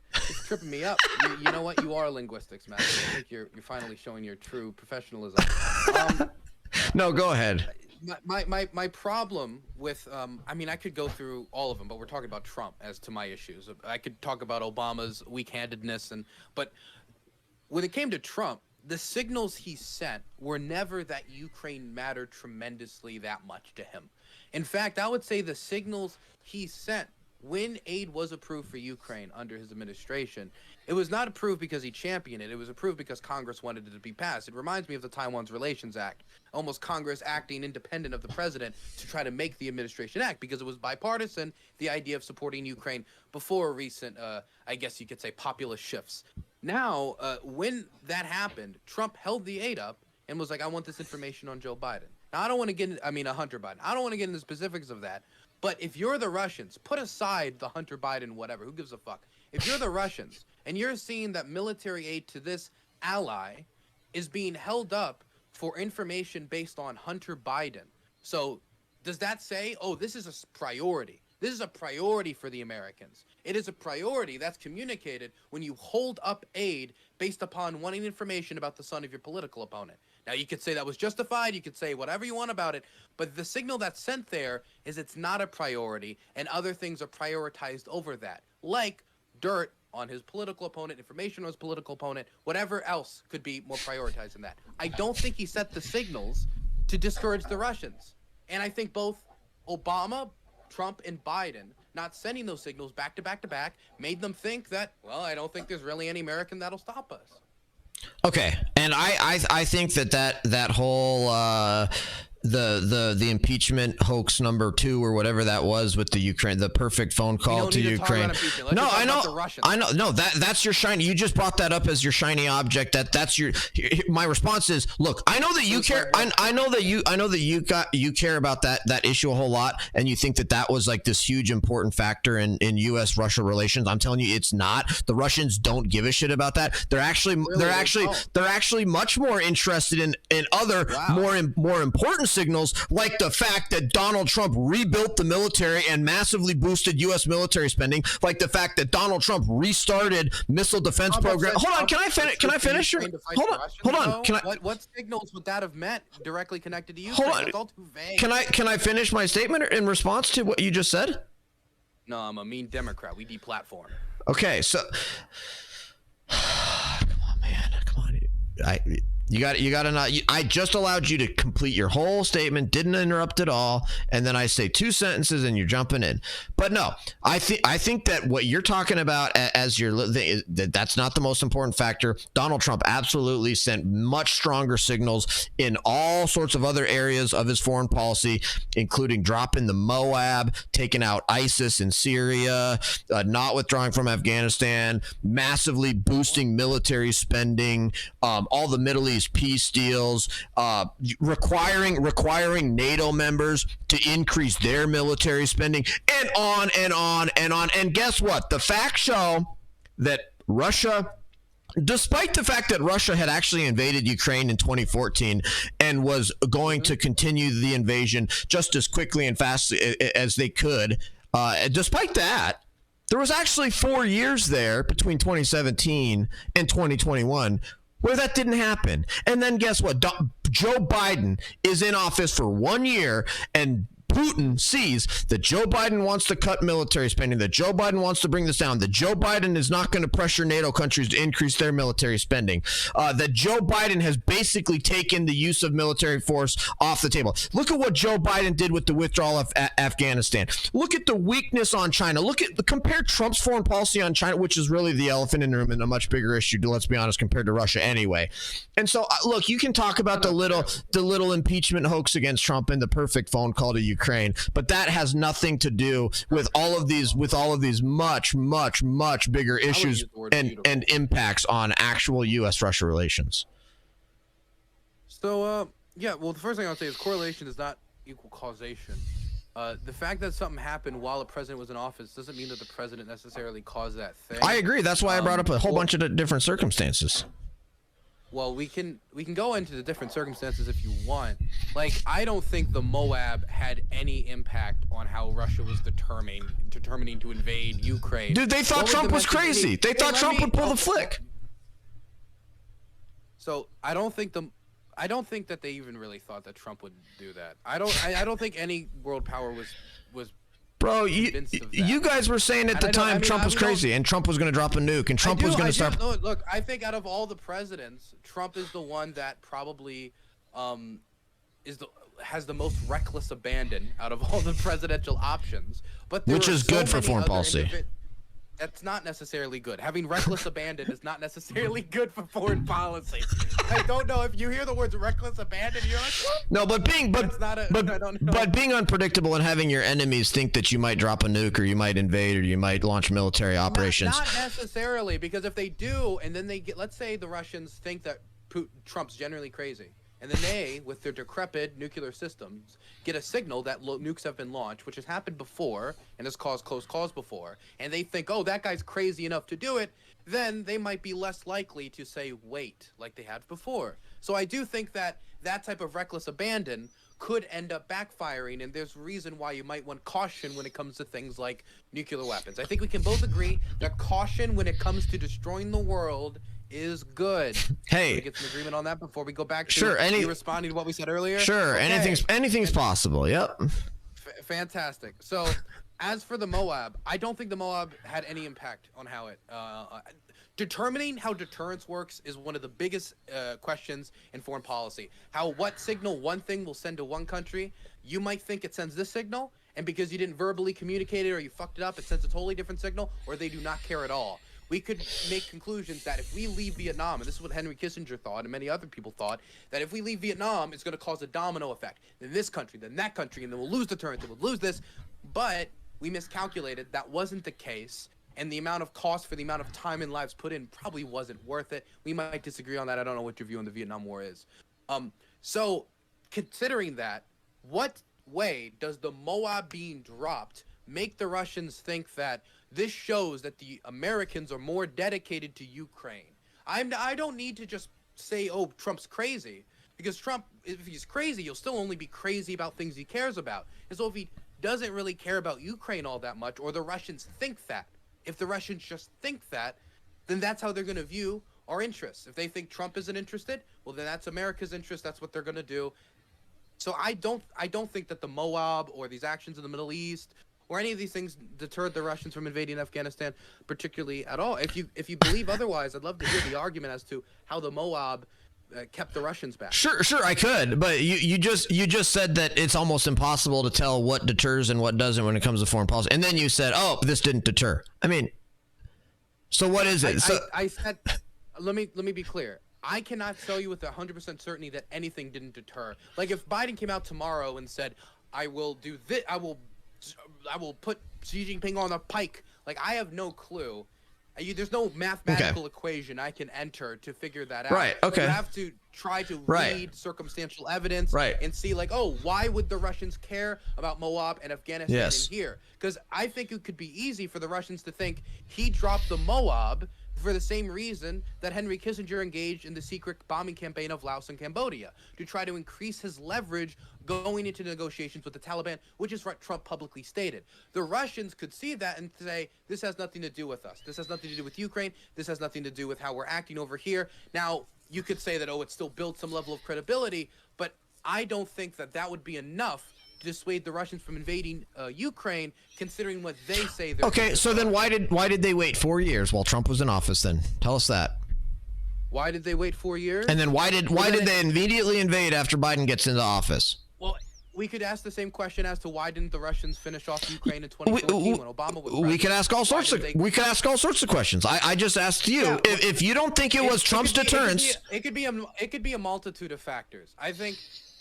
tripping me up. You know what? You are linguistics, man. I think you're finally showing your true professionalism. No, go ahead. My problem with I mean, I could go through all of them, but we're talking about Trump as to my issues. I could talk about Obama's weak-handedness, but when it came to Trump, the signals he sent were never that Ukraine mattered tremendously that much to him. In fact, I would say the signals he sent when aid was approved for Ukraine under his administration, it was not approved because he championed it. It was approved because Congress wanted it to be passed. It reminds me of the Taiwan's Relations Act, almost Congress acting independent of the president to try to make the administration act, because it was bipartisan, the idea of supporting Ukraine before recent, I guess you could say, populist shifts. Now, when that happened, Trump held the aid up and was like, I want this information on Joe Biden. Now, I don't want to get, Hunter Biden. I don't want to get into the specifics of that. But if you're the Russians, put aside the Hunter Biden, whatever, who gives a fuck? If you're the Russians and you're seeing that military aid to this ally is being held up for information based on Hunter Biden, so does that say, oh, this is a priority? This is a priority for the Americans. It is a priority that's communicated when you hold up aid based upon wanting information about the son of your political opponent. Now, you could say that was justified. You could say whatever you want about it. But the signal that's sent there is it's not a priority, and other things are prioritized over that, like dirt on his political opponent, information on his political opponent, whatever else could be more prioritized than that. I don't think he set the signals to discourage the Russians. And I think both Obama, Trump, and Biden not sending those signals back to back to back made them think that, well, I don't think there's really any American that'll stop us. Okay, and I think that whole the impeachment hoax number 2 or whatever that was with the Ukraine, the perfect phone call to Ukraine. No, I know. No, that's your shiny. You just brought that up as your shiny object. That's your. My response is, look, I know that you care. I know that you care about that issue a whole lot, and you think that was like this huge important factor in U.S. Russia relations. I'm telling you, it's not. The Russians don't give a shit about that. They're actually much more interested in other more important signals, like the fact that Donald Trump rebuilt the military and massively boosted U.S. military spending, like the fact that Donald Trump restarted missile defense program. Hold on, can I finish? Hold on. What signals would that have meant directly connected to you? Hold on. It's all too vague. Can I finish my statement in response to what you just said? No, I'm a mean Democrat. We deplatform. Okay, so come on, man. Come on. You got to not. I just allowed you to complete your whole statement, didn't interrupt at all, and then I say 2 sentences and you're jumping in. But no, I think that what you're talking about as that's not the most important factor. Donald Trump absolutely sent much stronger signals in all sorts of other areas of his foreign policy, including dropping the Moab, taking out ISIS in Syria, not withdrawing from Afghanistan, massively boosting military spending, all the Middle East peace deals, requiring NATO members to increase their military spending, and on and on and on. And guess what? The facts show that Russia, despite the fact that Russia had actually invaded Ukraine in 2014 and was going to continue the invasion just as quickly and fast as they could, despite that, there was actually 4 years there between 2017 and 2021 where that didn't happen. And then guess what? Joe Biden is in office for 1 year, and Putin sees that Joe Biden wants to cut military spending, that Joe Biden wants to bring this down, that Joe Biden is not going to pressure NATO countries to increase their military spending, that Joe Biden has basically taken the use of military force off the table. Look at what Joe Biden did with the withdrawal of Afghanistan. Look at the weakness on China. Compare Trump's foreign policy on China, which is really the elephant in the room and a much bigger issue, let's be honest, compared to Russia anyway. And so, look, you can talk about the little impeachment hoax against Trump and the perfect phone call to Ukraine, but that has nothing to do with all of these much bigger issues and impacts on actual U.S.-Russia relations. So yeah, well, the first thing I'll say is correlation does not equal causation. The fact that something happened while a president was in office doesn't mean that the president necessarily caused that thing. I agree. That's why I brought up a whole bunch of different circumstances. well, we can go into the different circumstances if you want. Like, I don't think the Moab had any impact on how Russia was determining to invade Ukraine. Dude, they thought Trump was crazy. They thought Trump would pull the flick. So I don't think that they even really thought that Trump would do that. I don't think any world power was. Bro, you guys were saying at the time Trump was crazy and Trump was going to drop a nuke and Trump was going to start. Look, I think out of all the presidents, Trump is the one that probably has the most reckless abandon out of all the presidential options. But which is good for foreign policy. That's not necessarily good. Having reckless abandon is not necessarily good for foreign policy. I don't know if you hear the words reckless abandon, you're like, what? No, but being unpredictable and having your enemies think that you might drop a nuke or you might invade or you might launch military operations. Not necessarily, because if they do, and then they get, let's say the Russians think that Trump's generally crazy. And then they, with their decrepit nuclear systems, get a signal that nukes have been launched, which has happened before and has caused close calls before. And they think, oh, that guy's crazy enough to do it. Then they might be less likely to say, wait, like they had before. So I do think that that type of reckless abandon could end up backfiring. And there's reason why you might want caution when it comes to things like nuclear weapons. I think we can both agree that caution when it comes to destroying the world is good. Hey, can we get some agreement on that before we go back to sure, you responding to what we said earlier? Sure, okay. anything's possible. Yep. Fantastic. So, as for the Moab, I don't think the Moab had any impact on how it determining how deterrence works is one of the biggest questions in foreign policy. What signal one thing will send to one country, you might think it sends this signal, and because you didn't verbally communicate it or you fucked it up, it sends a totally different signal, or they do not care at all. We could make conclusions that if we leave Vietnam, and this is what Henry Kissinger thought and many other people thought, that if we leave Vietnam, it's going to cause a domino effect. Then this country, then that country, and then we'll lose deterrence, and we'll lose this. But we miscalculated. That wasn't the case. And the amount of cost for the amount of time and lives put in probably wasn't worth it. We might disagree on that. I don't know what your view on the Vietnam War is. So considering that, what way does the Moab being dropped make the Russians think that this shows that the Americans are more dedicated to Ukraine? I don't need to just say, oh, Trump's crazy, because Trump, if he's crazy, he'll still only be crazy about things he cares about. And so if he doesn't really care about Ukraine all that much, or the Russians think that, if the Russians just think that, then that's how they're going to view our interests. If they think Trump isn't interested, well, then that's America's interest. That's what they're going to do. So I don't think that the Moab or these actions in the Middle East or any of these things deterred the Russians from invading Afghanistan particularly at all. If you believe otherwise, I'd love to hear the argument as to how the Moab kept the Russians back. Sure, I could, but you just said that it's almost impossible to tell what deters and what doesn't when it comes to foreign policy, and then you said, "Oh, this didn't deter." I mean, so what is it? I said, let me be clear. I cannot tell you with 100% certainty that anything didn't deter. Like if Biden came out tomorrow and said, "I will do this. I will put Xi Jinping on a pike." Like I have no clue. There's no mathematical equation I can enter to figure that out. Right. Okay. You have to try to read circumstantial evidence and see like, oh, why would the Russians care about Moab and Afghanistan in here? Because I think it could be easy for the Russians to think he dropped the Moab for the same reason that Henry Kissinger engaged in the secret bombing campaign of Laos and Cambodia, to try to increase his leverage going into negotiations with the Taliban, which is what Trump publicly stated. The Russians could see that and say, this has nothing to do with us. This has nothing to do with Ukraine. This has nothing to do with how we're acting over here. Now, you could say that, oh, it still builds some level of credibility, but I don't think that that would be enough to dissuade the Russians from invading Ukraine, considering what they say. Okay, so then why did they wait 4 years while Trump was in office? Then tell us that. Why did they wait 4 years? And then why did they immediately invade after Biden gets into office? Well, we could ask the same question as to why didn't the Russians finish off Ukraine in 2014 when Obama was president? We could ask all sorts of questions. I just asked you. Yeah, if you don't think it was Trump's deterrence, it could be a multitude of factors. I think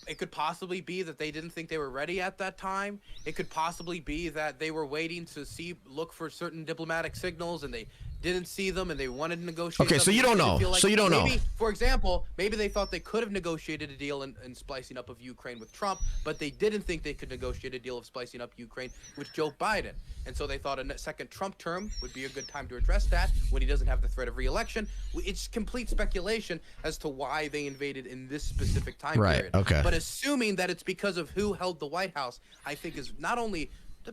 it could possibly be that they didn't think they were ready at that time. It could possibly be that they were waiting to look for certain diplomatic signals, and they didn't see them and they wanted to negotiate. Okay, so you don't know. So you don't know. For example, maybe they thought they could have negotiated a deal in splicing up of Ukraine with Trump, but they didn't think they could negotiate a deal of splicing up Ukraine with Joe Biden. And so they thought a second Trump term would be a good time to address that when he doesn't have the threat of re-election. It's complete speculation as to why they invaded in this specific time period. Okay. But assuming that it's because of who held the White House, I think is not only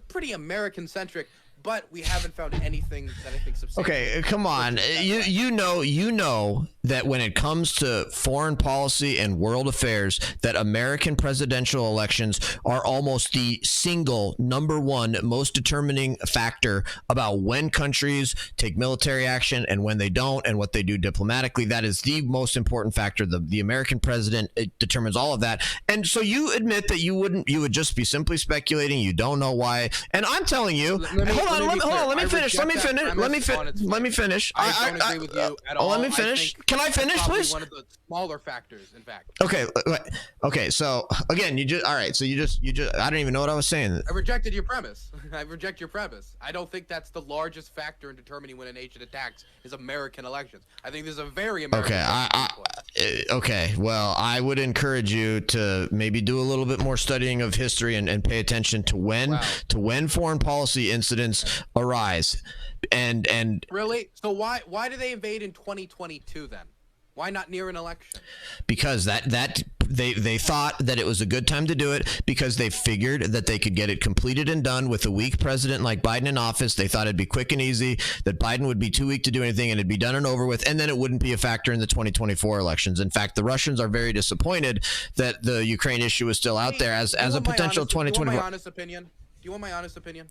pretty American-centric, but we haven't found anything that I think substantial. Okay, come on. You know that when it comes to foreign policy and world affairs, that American presidential elections are almost the single number one most determining factor about when countries take military action and when they don't, and what they do diplomatically. That is the most important factor. The American president, it determines all of that. And so you admit that you would just be simply speculating. You don't know why. And I'm telling you, let me finish. I don't agree with you at all. Let me finish. Can I finish, please? One of the smaller factors, in fact. Okay. So again, you just I don't even know what I was saying. I rejected your premise. I reject your premise. I don't think that's the largest factor in determining when a nation attacks is American elections. I think this is a very American. Okay. Well, I would encourage you to maybe do a little bit more studying of history and pay attention to when foreign policy incidents arise. And really? So why do they invade in 2022 then? Why not near an election? Because they thought that it was a good time to do it, because they figured that they could get it completed and done with a weak president like Biden in office. They thought it'd be quick and easy, that Biden would be too weak to do anything and it'd be done and over with, and then it wouldn't be a factor in the 2024 elections. In fact, the Russians are very disappointed that the Ukraine issue is still out there as a potential 2024. Do you want my honest opinion?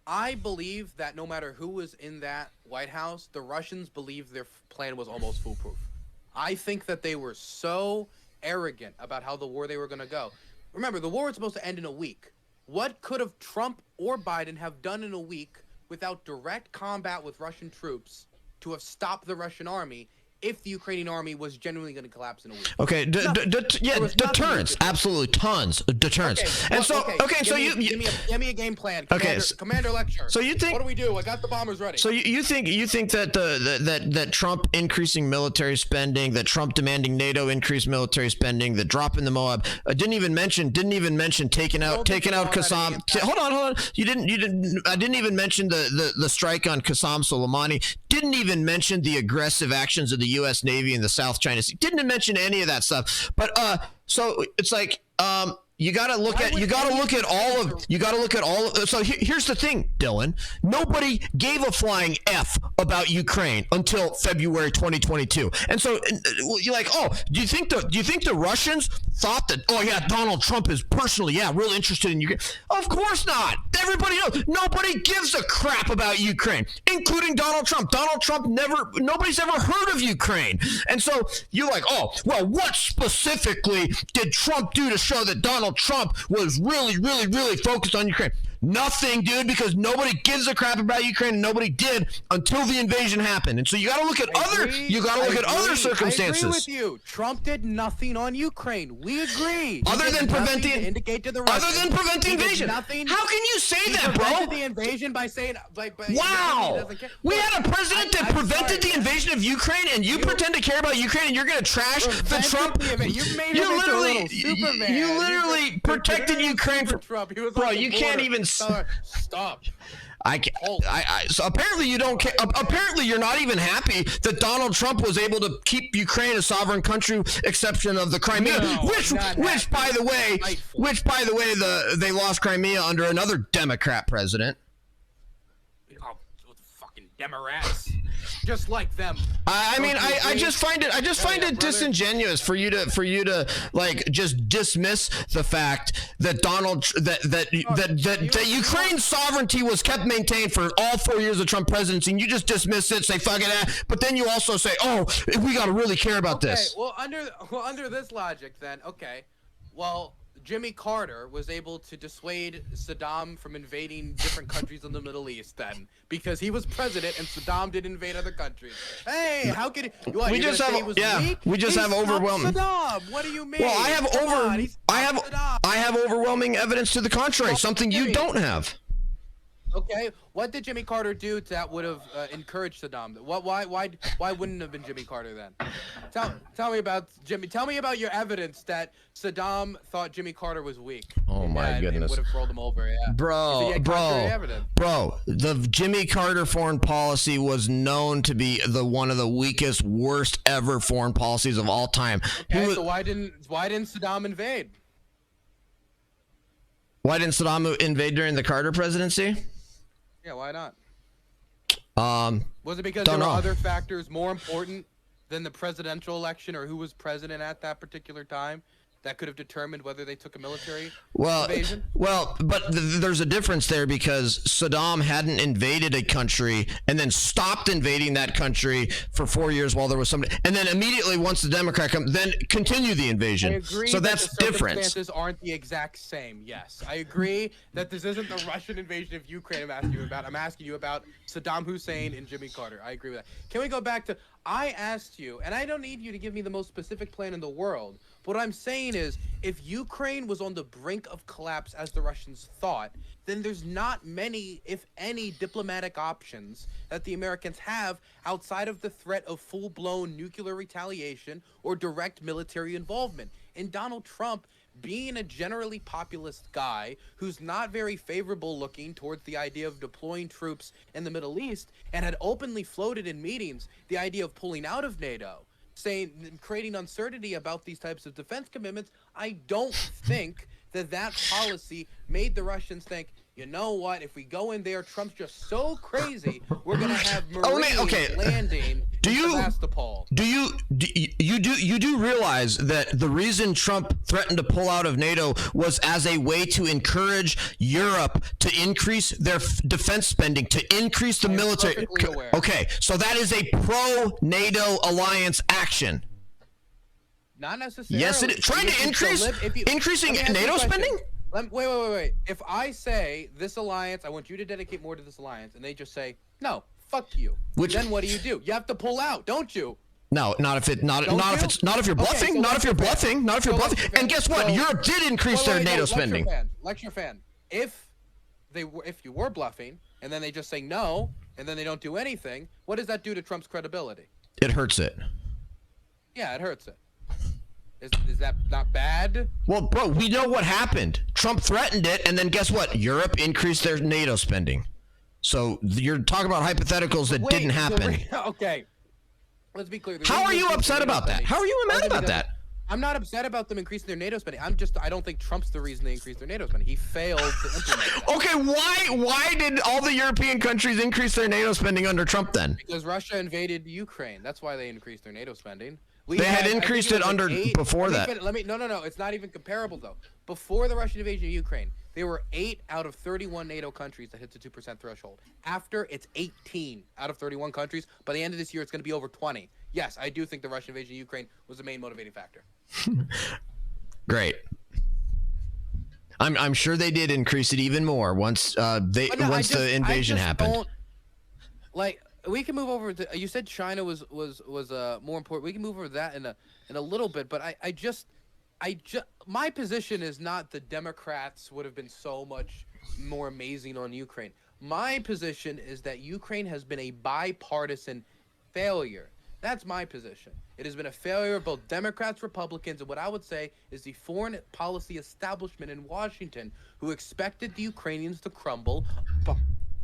I believe that no matter who was in that White House, the Russians believed their plan was almost foolproof. I think that they were so arrogant about how the war they were going to go. Remember, the war was supposed to end in a week. What could have Trump or Biden have done in a week without direct combat with Russian troops to have stopped the Russian army if the Ukrainian army was genuinely going to collapse in a week? Okay, deterrence, absolutely, tons of deterrence. Give me a game plan. Commander lecture. So you think, what do we do? I got the bombers ready. So you think that that Trump increasing military spending, that Trump demanding NATO increase military spending, the drop in the Moab, didn't even mention taking out Qassam. Hold on. I didn't even mention the strike on Qassam Soleimani. Didn't even mention the aggressive actions of the U.S. Navy in the South China Sea. Didn't mention any of that stuff. But so it's like you got to look at all of. So here's the thing, Dylan. Nobody gave a flying F about Ukraine until February 2022. And so you're like, oh, do you think the Russians thought that, oh yeah, Donald Trump is personally, really interested in Ukraine? Of course not. Everybody knows. Nobody gives a crap about Ukraine, including Donald Trump. Donald Trump nobody's ever heard of Ukraine. And so you're like, oh, well, what specifically did Trump do to show that Donald Trump was really, really, really focused on Ukraine? Nothing, dude, because nobody gives a crap about Ukraine, and nobody did until the invasion happened. And so you got to look at other circumstances. I agree with you. Trump did nothing on Ukraine. We agree. Other than prevent the invasion. Nothing. How can you say that, bro? Prevented the invasion by saying wow. We had a president that prevented the invasion of Ukraine, and you pretend to care about Ukraine, and you're going to trash the Trump. You literally protected Ukraine from Trump. Bro, you can't even stop. So apparently you don't care. Apparently you're not even happy that Donald Trump was able to keep Ukraine a sovereign country, exception of the Crimea, which by the way, they lost Crimea under another Democrat president. Oh, fucking Democrats. Just like them. I just find it disingenuous for you to like just dismiss the fact that that Ukraine's sovereignty was kept maintained for all 4 years of Trump presidency, and you just dismiss it, say fuck it, but then you also say, oh, we got to really care about this. Well, under this logic, then Jimmy Carter was able to dissuade Saddam from invading different countries in the Middle East then, because he was president and Saddam did invade other countries. Hey, how could we just have overwhelming. Saddam. What do you mean? Well, I have overwhelming evidence to the contrary, something you don't have. Okay, what did Jimmy Carter do that would have encouraged Saddam? Why wouldn't it have been Jimmy Carter then? Tell me about Jimmy. Tell me about your evidence that Saddam thought Jimmy Carter was weak. Oh my goodness! Would have rolled him over. Yeah, bro. The Jimmy Carter foreign policy was known to be one of the weakest, worst ever foreign policies of all time. Okay, so why didn't Saddam invade? Why didn't Saddam invade during the Carter presidency? Yeah, why not? Was it because there were other factors more important than the presidential election or who was president at that particular time that could have determined whether they took a military invasion? Well, but there's a difference there because Saddam hadn't invaded a country and then stopped invading that country for 4 years while there was somebody, and then immediately once the Democrat comes, then continue the invasion. I agree so that that's the different. Circumstances aren't the exact same. Yes, I agree that this isn't the Russian invasion of Ukraine. I'm asking you about Saddam Hussein and Jimmy Carter. I agree with that. Can we go back to? I asked you, and I don't need you to give me the most specific plan in the world. But what I'm saying is, if Ukraine was on the brink of collapse as the Russians thought, then there's not many, if any, diplomatic options that the Americans have outside of the threat of full-blown nuclear retaliation or direct military involvement. And Donald Trump, being a generally populist guy who's not very favorable looking towards the idea of deploying troops in the Middle East and had openly floated in meetings the idea of pulling out of NATO, creating uncertainty about these types of defense commitments, I don't think that policy made the Russians think, you know what, if we go in there, Trump's just so crazy, we're going to have Marines landing in Sevastopol. You do realize that the reason Trump threatened to pull out of NATO was as a way to encourage Europe to increase their defense spending, to increase the military. Okay, so that is a pro-NATO alliance action. Not necessarily. Yes, it is. Trying to increasing NATO spending? Wait. If I say this alliance, I want you to dedicate more to this alliance, and they just say, no, fuck you. Then what do? You have to pull out, don't you? No, not if you're bluffing. Not if you're bluffing. And guess what? Europe did increase their NATO spending. Lecture fan. If you were bluffing, and then they just say no, and then they don't do anything, what does that do to Trump's credibility? It hurts it. Yeah, it hurts it. Is that not bad? Well, bro, we know what happened. Trump threatened it, and then guess what? Europe increased their NATO spending. So you're talking about hypotheticals that didn't happen. Okay. Let's be clear. How are you upset about that? How are you mad about that? I'm not upset about them increasing their NATO spending. I don't think Trump's the reason they increased their NATO spending. He failed to implement that. Okay, why did all the European countries increase their NATO spending under Trump then? Because Russia invaded Ukraine. That's why they increased their NATO spending. They had increased it under before that. No. It's not even comparable though. Before the Russian invasion of Ukraine, there were 8 out of 31 NATO countries that hit the 2% threshold. After, it's 18 out of 31 countries. By the end of this year, it's going to be over 20. Yes, I do think the Russian invasion of Ukraine was the main motivating factor. Great. I'm sure they did increase it even more once the invasion happened. We can move over to. You said China was more important. We can move over to that in a little bit. But I just my position is not the Democrats would have been so much more amazing on Ukraine. My position is that Ukraine has been a bipartisan failure. That's my position. It has been a failure of both Democrats, Republicans, and what I would say is the foreign policy establishment in Washington, who expected the Ukrainians to crumble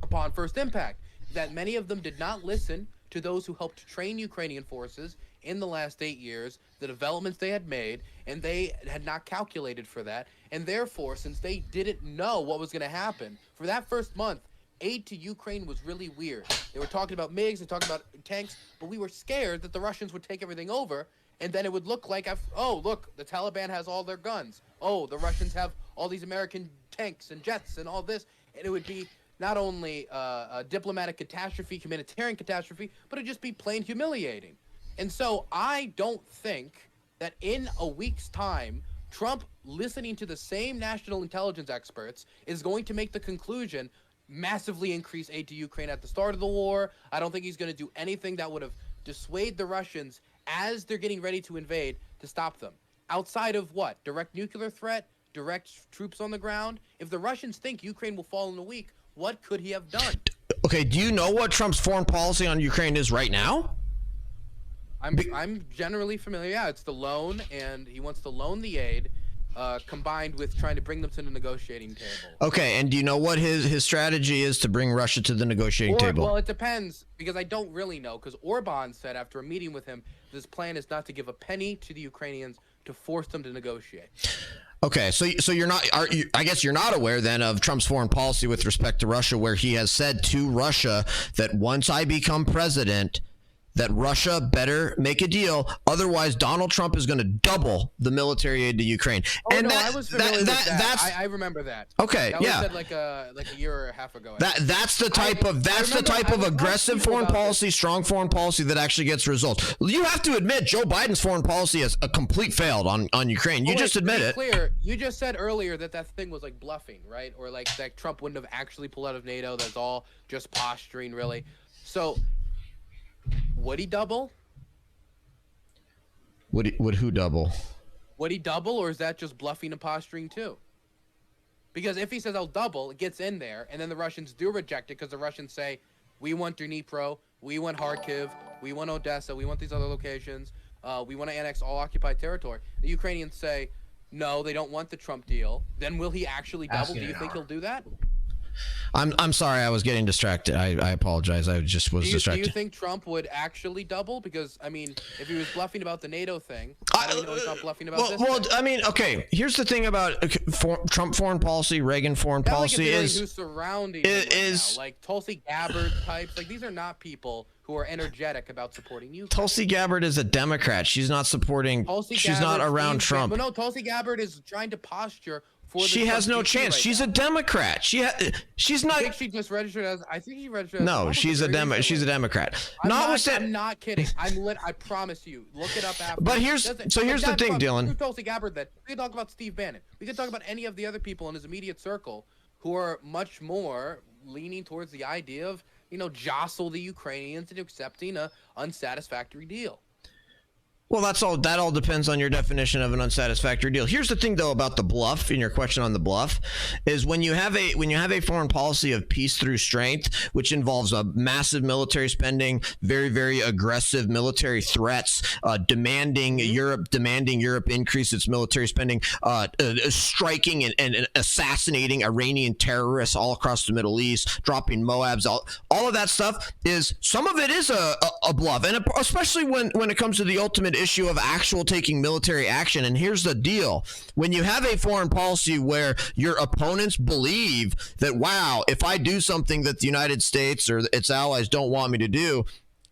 upon first impact. That many of them did not listen to those who helped train Ukrainian forces in the last 8 years, the developments they had made, and they had not calculated for that. And therefore, since they didn't know what was going to happen, for that first month, aid to Ukraine was really weird. They were talking about MiGs, they were talking about tanks, but we were scared that the Russians would take everything over, and then it would look like, oh, look, the Taliban has all their guns. Oh, the Russians have all these American tanks and jets and all this. And it would be not only a diplomatic catastrophe, humanitarian catastrophe, but it'd just be plain humiliating. And so I don't think that in a week's time, Trump, listening to the same national intelligence experts, is going to make the conclusion, massively increase aid to Ukraine at the start of the war. I don't think he's going to do anything that would have dissuaded the Russians as they're getting ready to invade to stop them. Outside of what? Direct nuclear threat? Direct troops on the ground? If the Russians think Ukraine will fall in a week, What could he have done? Okay, do you know what Trump's foreign policy on Ukraine is right now? I'm generally familiar. Yeah, it's the loan, and he wants to loan the aid, combined with trying to bring them to the negotiating table. Okay, and do you know what his strategy is to bring Russia to the negotiating table? Well, it depends, because I don't really know, because Orban said after a meeting with him, this plan is not to give a penny to the Ukrainians to force them to negotiate. Okay, so you're not. I guess you're not aware then of Trump's foreign policy with respect to Russia, where he has said to Russia that once I become president, that Russia better make a deal, otherwise Donald Trump is going to double the military aid to Ukraine. Oh, and no, I was familiar with that. I remember that. Okay, that was said like a year or a half ago. That's the type of aggressive foreign policy, strong foreign policy that actually gets results. You have to admit Joe Biden's foreign policy is a complete failed on Ukraine. You just admit it. Clear. You just said earlier that thing was like bluffing, right? Or like that Trump wouldn't have actually pulled out of NATO. That's all just posturing, really. So. Would he double? Would who double? Would he double, or is that just bluffing and posturing too? Because if he says I'll double, it gets in there, and then the Russians do reject it because the Russians say, we want Dnipro, we want Kharkiv, we want Odessa, we want these other locations, we want to annex all occupied territory. The Ukrainians say, no, they don't want the Trump deal. Then will he actually double? Do you think he'll do that? I'm sorry, I was getting distracted. I apologize. I just was distracted. Do you think Trump would actually double? Because I mean, if he was bluffing about the NATO thing, how do you know he's not bluffing about this? Well, I mean, okay. Here's the thing about Trump foreign policy, Reagan foreign policy who's surrounding him right now, like Tulsi Gabbard types. Like these are not people who are energetic about supporting you. Tulsi Gabbard is a Democrat. She's not supporting. She's not around Trump. But no, Tulsi Gabbard is trying to posture. She has no chance. She's a Democrat. She's not. I think she just registered as. I think she registered. No, she's a Democrat. I'm not kidding. I promise you. Look it up after. But here's the thing, Dylan. Tulsi Gabbard. That we can talk about Steve Bannon. We can talk about any of the other people in his immediate circle who are much more leaning towards the idea of jostle the Ukrainians into accepting a unsatisfactory deal. Well, that all depends on your definition of an unsatisfactory deal. Here's the thing, though, about the bluff. In your question on the bluff, is when you have a foreign policy of peace through strength, which involves a massive military spending, very very aggressive military threats, demanding Europe increase its military spending, striking and assassinating Iranian terrorists all across the Middle East, dropping Moabs, all of that stuff is some of it is a bluff, and especially when it comes to the ultimate issue of actual taking military action. And here's the deal: when you have a foreign policy where your opponents believe that, wow, if I do something that the United States or its allies don't want me to do,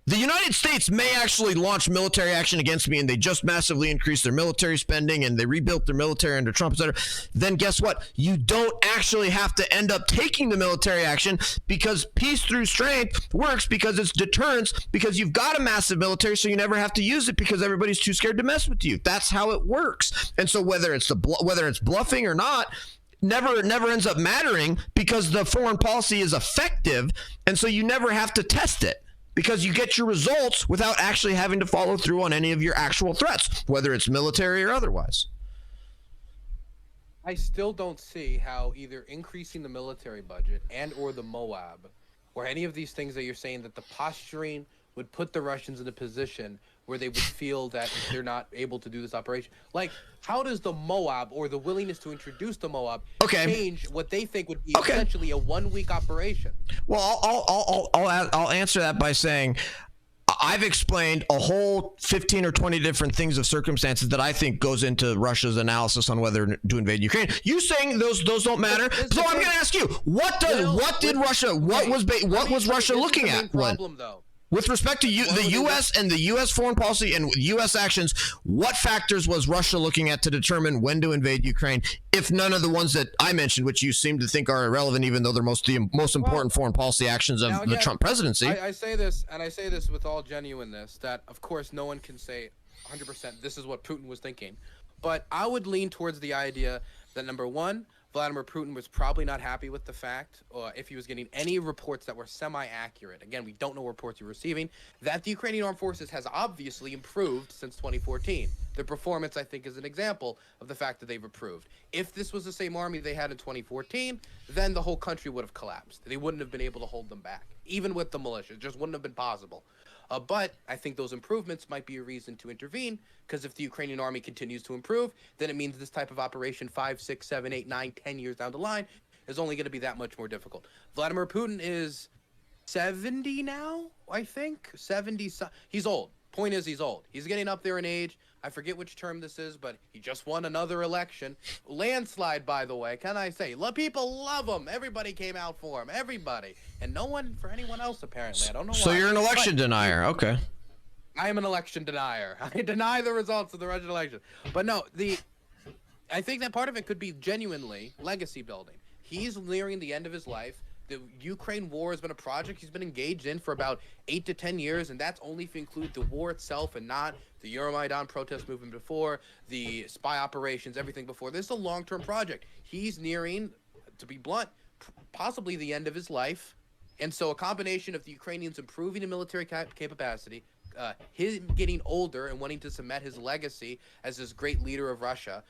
the United States may actually launch military action against me, and they just massively increased their military spending and they rebuilt their military under Trump, etc. Then guess what? You don't actually have to end up taking the military action, because peace through strength works because it's deterrence, because you've got a massive military, so you never have to use it because everybody's too scared to mess with you. That's how it works. And so whether it's bluffing or not, never ends up mattering, because the foreign policy is effective, and so you never have to test it, because you get your results without actually having to follow through on any of your actual threats, whether it's military or otherwise. I still don't see how either increasing the military budget and or the Moab, or any of these things that you're saying, that the posturing would put the Russians in a position where they would feel that they're not able to do this operation. Like, how does the Moab, or the willingness to introduce the Moab, change what they think would be essentially a 1 week operation? Well, I'll answer that by saying I've explained a whole 15 or 20 different things of circumstances that I think goes into Russia's analysis on whether to invade Ukraine. You saying those don't matter? So I'm going to ask you, what was Russia looking at? With respect to the U.S. and the U.S. foreign policy and U.S. actions, what factors was Russia looking at to determine when to invade Ukraine, if none of the ones that I mentioned, which you seem to think are irrelevant, even though they're the most important foreign policy actions of the Trump presidency? I say this, and I say this with all genuineness, that, of course, no one can say 100% this is what Putin was thinking. But I would lean towards the idea that, number one, Vladimir Putin was probably not happy with the fact, if he was getting any reports that were semi-accurate, again, we don't know reports you're receiving, that the Ukrainian Armed Forces has obviously improved since 2014. The performance, I think, is an example of the fact that they've improved. If this was the same army they had in 2014, then the whole country would have collapsed. They wouldn't have been able to hold them back, even with the militia. It just wouldn't have been possible. But I think those improvements might be a reason to intervene, because if the Ukrainian army continues to improve, then it means this type of operation 5, 6, 7, 8, 9, 10 years down the line is only going to be that much more difficult. Vladimir Putin is 70 now, I think. 70. He's old. Point is, he's old. He's getting up there in age. I forget which term this is, but he just won another election. Landslide, by the way. Can I say? People love him. Everybody came out for him. Everybody. And no one for anyone else, apparently. I don't know why. So you're an election denier. Okay. I am an election denier. I deny the results of the Russian election. But no, I think that part of it could be genuinely legacy building. He's nearing the end of his life. The Ukraine war has been a project he's been engaged in for about 8 to 10 years, and that's only if you include the war itself and not the Euromaidan protest movement before, the spy operations, everything before. This is a long-term project. He's nearing, to be blunt, possibly the end of his life. And so a combination of the Ukrainians improving in military capacity, him getting older and wanting to cement his legacy as this great leader of Russia,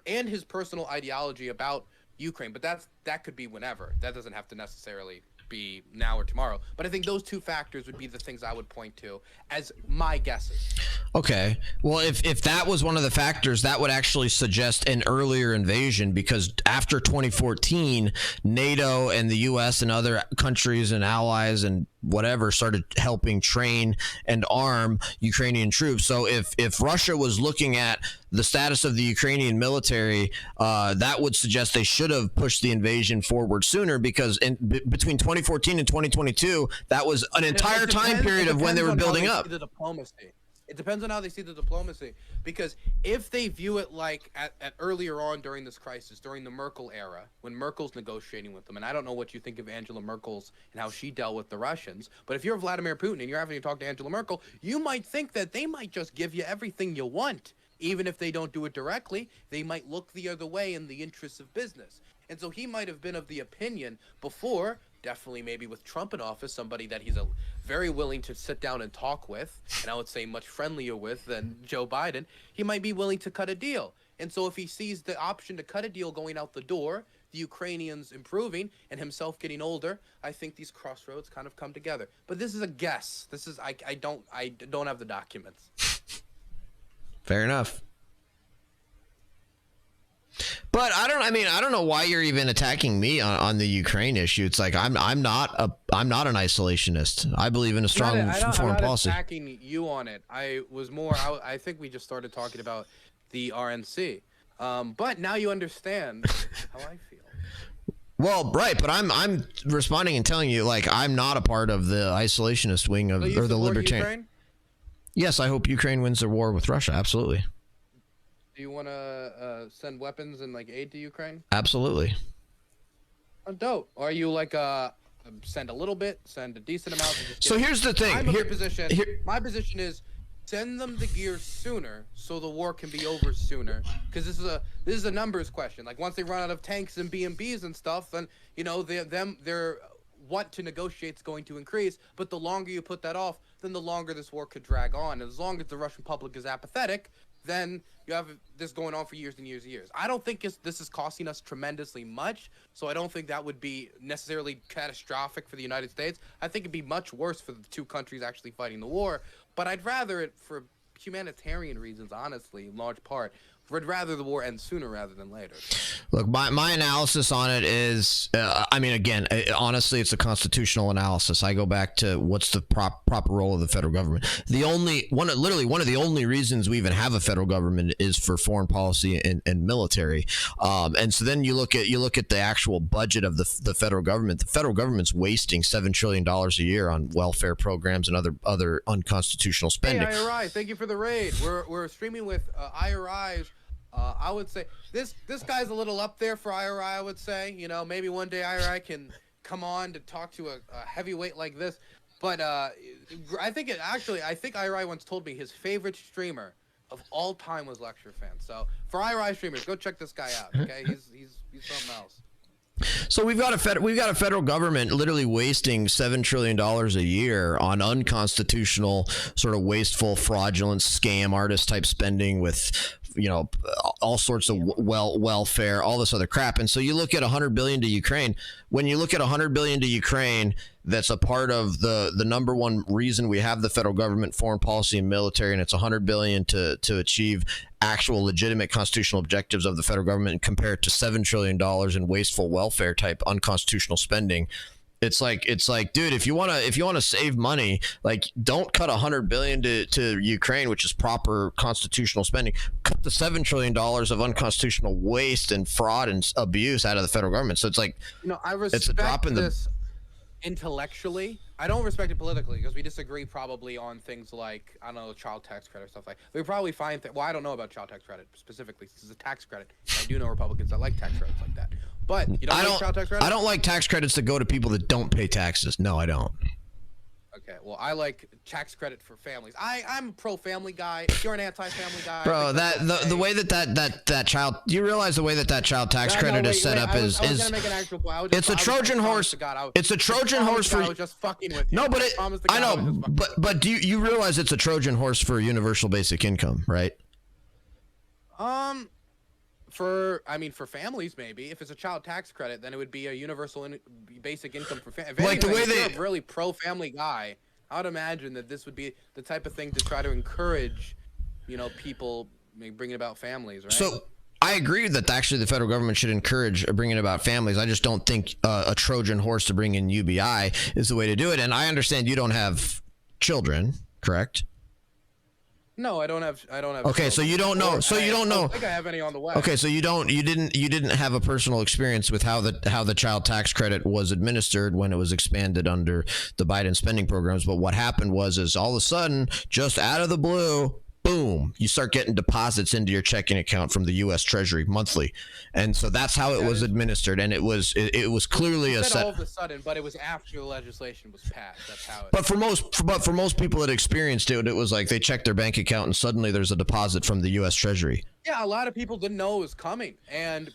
and his personal ideology about Ukraine, but that could be whenever. That doesn't have to necessarily be now or tomorrow. But I think those two factors would be the things I would point to as my guesses. Okay. Well, if that was one of the factors, that would actually suggest an earlier invasion, because after 2014, NATO and the U.S. and other countries and allies and whatever started helping train and arm Ukrainian troops. So if Russia was looking at the status of the Ukrainian military, that would suggest they should have pushed the invasion forward sooner, because between 2014 and 2022, that was an entire time period of when they were building up. The diplomacy. It depends on how they see the diplomacy, because if they view it like at earlier on during this crisis, during the Merkel era, when Merkel's negotiating with them, and I don't know what you think of Angela Merkel's and how she dealt with the Russians, but if you're Vladimir Putin and you're having to talk to Angela Merkel, you might think that they might just give you everything you want. Even if they don't do it directly, they might look the other way in the interests of business. And so he might have been of the opinion before, definitely maybe with Trump in office, somebody that he's very willing to sit down and talk with, and I would say much friendlier with than Joe Biden, he might be willing to cut a deal. And so if he sees the option to cut a deal going out the door, the Ukrainians improving and himself getting older, I think these crossroads kind of come together. But this is a guess. This is I don't have the documents. Fair enough. But I don't know why you're even attacking me on the Ukraine issue. It's like I'm not an isolationist. I believe in a strong foreign policy. I'm not attacking you on it. I think we just started talking about the RNC. But now you understand how I feel. Well, right, but I'm responding and telling you, like, I'm not a part of the isolationist wing of or the libertarian. Yes, I hope Ukraine wins their war with Russia. Absolutely. Do you want to send weapons and like aid to Ukraine? Absolutely. Oh, dope. Or are you like send a little bit, send a decent amount? So here's the thing. My position is send them the gear sooner so the war can be over sooner. Because this is a numbers question. Like once they run out of tanks and BMPs and stuff, then their want to negotiate is going to increase. But the longer you put that off, then the longer this war could drag on. And as long as the Russian public is apathetic, then you have this going on for years and years and years. I don't think this is costing us tremendously much, so I don't think that would be necessarily catastrophic for the United States. I think it'd be much worse for the two countries actually fighting the war, but I'd rather it for humanitarian reasons, honestly, in large part. I'd rather the war end sooner rather than later. Look, my analysis on it is, honestly, it's a constitutional analysis. I go back to what's the proper role of the federal government. One of the only reasons we even have a federal government is for foreign policy and military. And so then you look at the actual budget of the federal government. The federal government's wasting $7 trillion a year on welfare programs and other unconstitutional spending. Hey, IRI, thank you for the raid. We're streaming with IRI's. I would say this guy's a little up there for IRI, I would say. Maybe one day IRI can come on to talk to a heavyweight like this. But I think IRI once told me his favorite streamer of all time was Lecture Fan. So for iRise streamers, go check this guy out. Okay, he's something else. So we've got a federal government literally wasting $7 trillion a year on unconstitutional, sort of wasteful, fraudulent, scam artist type spending with, you know, all sorts of welfare, all this other crap. And so you look at $100 billion to Ukraine. When you look at $100 billion to Ukraine, that's a part of the number one reason we have the federal government, foreign policy, and military, and it's $100 billion to achieve actual legitimate constitutional objectives of the federal government, and compare it to $7 trillion in wasteful welfare type unconstitutional spending. It's like, dude, if you want to save money, like, don't cut $100 billion to Ukraine, which is proper constitutional spending. Cut the $7 trillion of unconstitutional waste and fraud and abuse out of the federal government. So it's like, you know, I respect it's a drop in this intellectually. I don't respect it politically because we disagree probably on things like, I don't know, child tax credit, stuff like that. We probably find that, well, I don't know about child tax credit specifically. This is a tax credit. I do know Republicans that like tax credits like that. But you don't like child tax credit? I don't like tax credits that go to people that don't pay taxes. No, I don't. Okay, well, I like tax credit for families. I'm a pro-family guy. If you're an anti-family guy, bro, the way that child, do you realize the way that child tax credit is set up is it's a Trojan horse. It's a Trojan horse for. I was just fucking with you. No, but I know, but do you realize it's a Trojan horse for universal basic income, right? For families, maybe. If it's a child tax credit, then it would be a universal basic income for families. Like the way if you're a really pro-family guy, I would imagine that this would be the type of thing to try to encourage, you know, people bringing about families, right? So I agree that actually the federal government should encourage bringing about families. I just don't think a Trojan horse to bring in UBI is the way to do it. And I understand you don't have children, correct? No, I don't have. Okay, so you don't know. So you don't know. I don't think I have any on the way. Okay, so you didn't have a personal experience with how the child tax credit was administered when it was expanded under the Biden spending programs. But what happened was all of a sudden, just out of the blue, boom, you start getting deposits into your checking account from the U.S. Treasury monthly, and so that's how it was administered. And it was clearly a set. All of a sudden, but it was after the legislation was passed. That's how. But for most people that experienced it, it was like they checked their bank account and suddenly there's a deposit from the U.S. Treasury. Yeah, a lot of people didn't know it was coming, and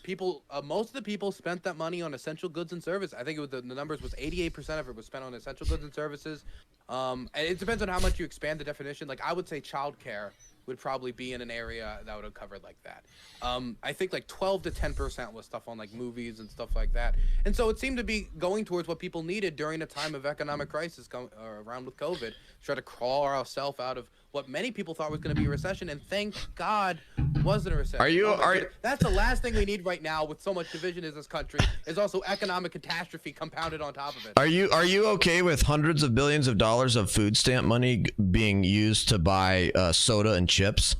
most of the people spent that money on essential goods and services. I think it was the numbers was 88% of it was spent on essential goods and services. And it depends on how much you expand the definition. Like, I would say childcare would probably be in an area that would have covered like that. I think like 12 to 10% was stuff on like movies and stuff like that. And so it seemed to be going towards what people needed during a time of economic crisis around with COVID, try to crawl ourselves out of what many people thought was going to be a recession, and thank God wasn't a recession. That's the last thing we need right now with so much division in this country is also economic catastrophe compounded on top of it. Are you okay with hundreds of billions of dollars of food stamp money being used to buy soda and chips?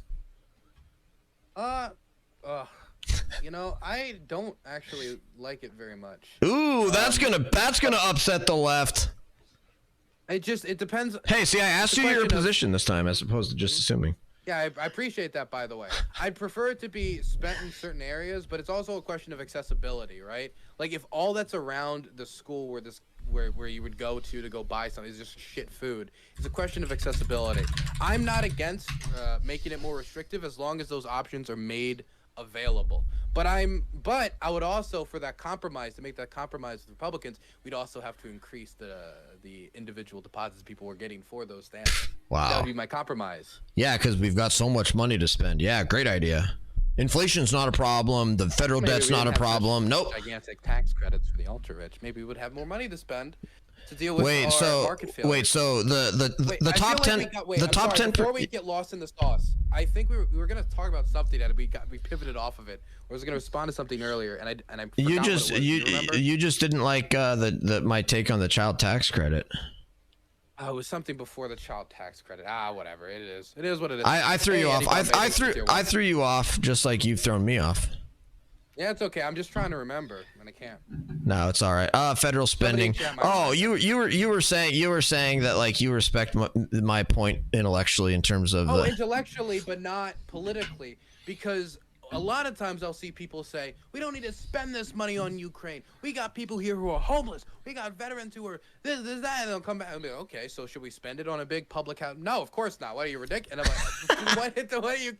You know, I don't actually like it very much. Ooh, that's gonna upset the left. It depends. Hey, see, I asked you your position this time as opposed to just assuming. Yeah, I appreciate that, by the way. I'd prefer it to be spent in certain areas, but it's also a question of accessibility, right? Like, if all that's around the school where you would go to go buy something is just shit food, it's a question of accessibility. I'm not against making it more restrictive as long as those options are made available. But I would also, for that compromise, to make that compromise with Republicans, we'd also have to increase the individual deposits people were getting for those stamps. Wow. That would be my compromise. Yeah, because we've got so much money to spend. Yeah, great idea. Inflation's not a problem. The federal debt's not a problem. Nope. Gigantic tax credits for the ultra rich. Maybe we would have more money to spend to deal with market failure. Wait, so the top 10 before we get lost in the sauce, I think we were going to talk about something that we pivoted off of it. I was going to respond to something earlier, and I forgot you just didn't like my take on the child tax credit. Oh, it was something before the child tax credit. Whatever. It is what it is. I threw you off. I threw you off just like you've thrown me off. Yeah, it's okay. I'm just trying to remember, and I can't. No, it's all right. Federal spending. Oh, you were saying that, like, you respect my point intellectually in terms of intellectually, but not politically, because a lot of times I'll see people say, we don't need to spend this money on Ukraine. We got people here who are homeless. We got veterans who are this, that, and they'll come back and be like, okay, so should we spend it on a big public house? No, of course not. What are you, ridiculous? And I'm like, what are you,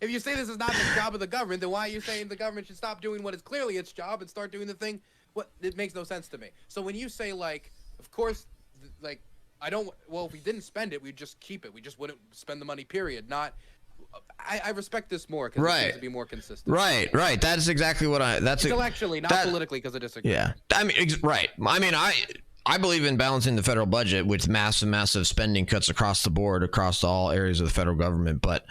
if you say this is not the job of the government, then why are you saying the government should stop doing what is clearly its job and start doing the thing? It makes no sense to me. So when you say, like, of course, like, well, if we didn't spend it, we'd just keep it. We just wouldn't spend the money, period. I respect this more because it seems to be more consistent. Right. That is exactly what that's intellectually, not politically, because I disagree. Yeah. I mean, right. I mean, I believe in balancing the federal budget with massive spending cuts across the board, across all areas of the federal government. But,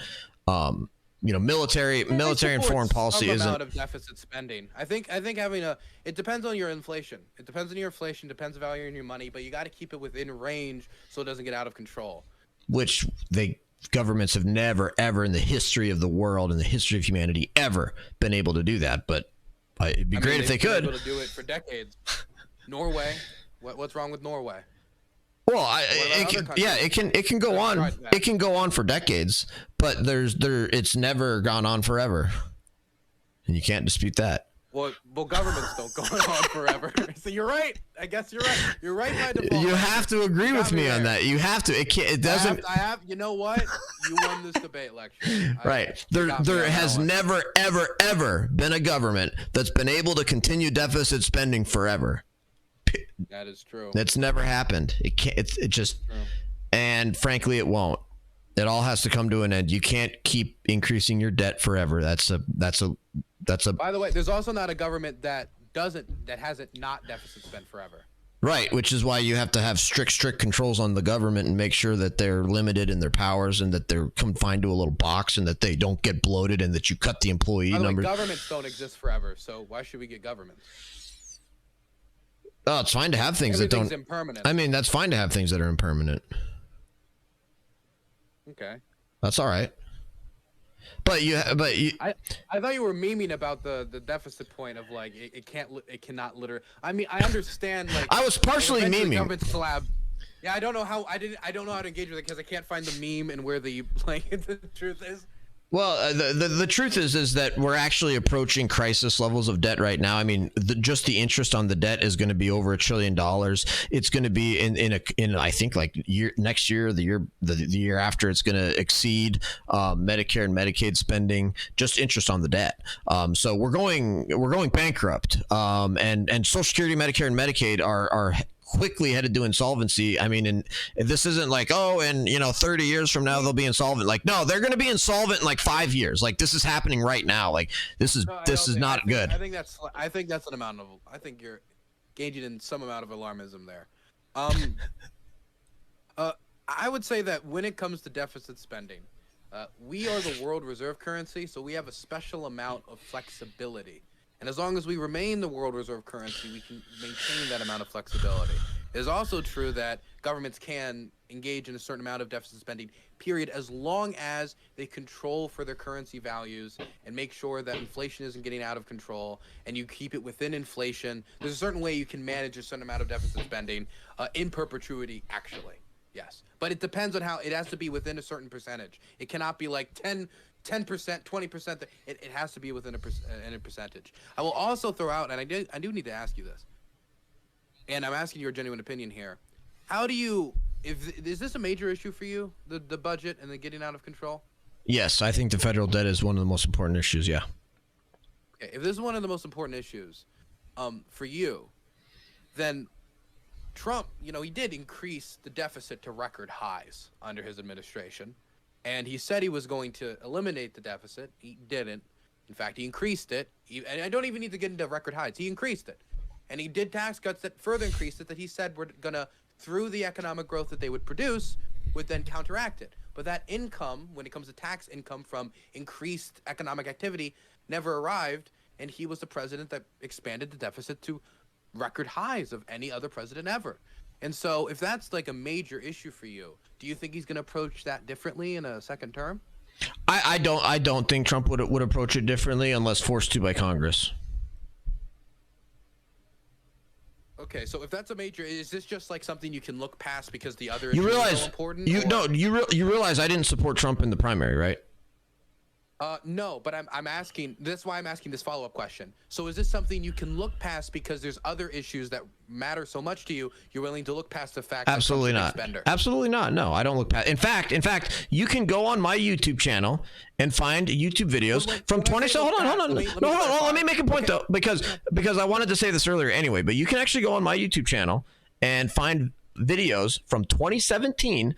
military and foreign policy isn't amount of deficit spending. I think having it depends on your inflation. It depends on your inflation, depends on value in your money, but you got to keep it within range so it doesn't get out of control. Which governments have never, ever in the history of the world, in the history of humanity, ever been able to do that. But it'd be great if they could. Able to do it for decades. Norway. What's wrong with Norway? Well, it can go on. It can go on for decades, but it's never gone on forever, and you can't dispute that. Well, governments don't go on forever. So you're right. I guess you're right. You're right by default. You have to agree with me on that. You have to. It can't. It doesn't. I have. You know what? You won this debate lecture. Right. There has never, ever been a government that's been able to continue deficit spending forever. That is true. That's never happened. It can't. It just. True. And frankly, it won't. It all has to come to an end. You can't keep increasing your debt forever. That's a. By the way, there's also not a government that hasn't not deficit spent forever. Right, which is why you have to have strict controls on the government and make sure that they're limited in their powers and that they're confined to a little box and that they don't get bloated and that you cut the employee numbers. Governments don't exist forever, so why should we get governments? Oh, it's fine to have things that don't. Impermanent. I mean, that's fine to have things that are impermanent. Okay. That's all right. But you. I thought you were memeing about the deficit point of like it cannot literally. I mean, I understand like. I was partially memeing. Government slab. Yeah, I don't know how to engage with it because I can't find the meme and where the the truth is. Well, the truth is that we're actually approaching crisis levels of debt right now. I mean, just the interest on the debt is going to be over $1 trillion. It's going to be in I think like next year, the year after, it's going to exceed Medicare and Medicaid spending. Just interest on the debt. So we're going bankrupt. And Social Security, Medicare, and Medicaid are quickly headed to insolvency. I mean, and this isn't like, 30 years from now they'll be insolvent. Like, no, they're going to be insolvent in like 5 years. Like, this is happening right now. Like, this is not good. I think that's an amount of. I think you're engaging in some amount of alarmism there. I would say that when it comes to deficit spending, we are the world reserve currency, so we have a special amount of flexibility. And as long as we remain the world reserve currency, we can maintain that amount of flexibility. It is also true that governments can engage in a certain amount of deficit spending, period, as long as they control for their currency values and make sure that inflation isn't getting out of control and you keep it within inflation. There's a certain way you can manage a certain amount of deficit spending in perpetuity, actually. Yes. But it depends on how it has to be within a certain percentage. It cannot be like 10%, 20%. It has to be within a percentage. I will also throw out, and I do need to ask you this, and I'm asking your genuine opinion here. How do you, is this a major issue for you, the budget and the getting out of control? Yes, I think the federal debt is one of the most important issues, yeah. Okay, if this is one of the most important issues for you, then Trump, he did increase the deficit to record highs under his administration. And he said he was going to eliminate the deficit. He didn't. In fact, he increased it. And I don't even need to get into record highs. He increased it. And he did tax cuts that further increased it, that he said were going to, through the economic growth that they would produce, would then counteract it. But that income, when it comes to tax income from increased economic activity, never arrived. And he was the president that expanded the deficit to record highs of any other president ever. And so if that's like a major issue for you, do you think he's going to approach that differently in a second term? I don't think Trump would approach it differently unless forced to by Congress. Okay, so if that's a major, is this just like something you can look past because the other you issues realize are so important? you realize I didn't support Trump in the primary, right? No, but I'm asking. That's why I'm asking this follow-up question. So is this something you can look past because there's other issues that matter so much to you? You're willing to look past the fact. Absolutely not. Absolutely not. No, I don't look past. In fact, you can go on my YouTube channel and find YouTube videos from 20. So hold on. Let me make a point though, because I wanted to say this earlier anyway. But you can actually go on my YouTube channel and find videos from 2017.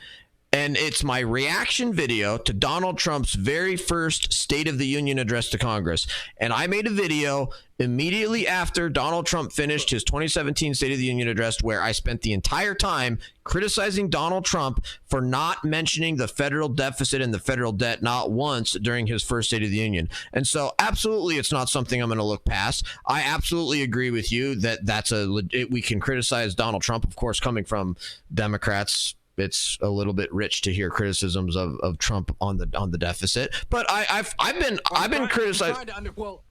And it's my reaction video to Donald Trump's very first State of the Union address to Congress. And I made a video immediately after Donald Trump finished his 2017 State of the Union address where I spent the entire time criticizing Donald Trump for not mentioning the federal deficit and the federal debt not once during his first State of the Union. And so absolutely it's not something I'm going to look past. I absolutely agree with you that we can criticize Donald Trump, of course, coming from Democrats. It's a little bit rich to hear criticisms of Trump on the deficit, but I've been criticized. Well,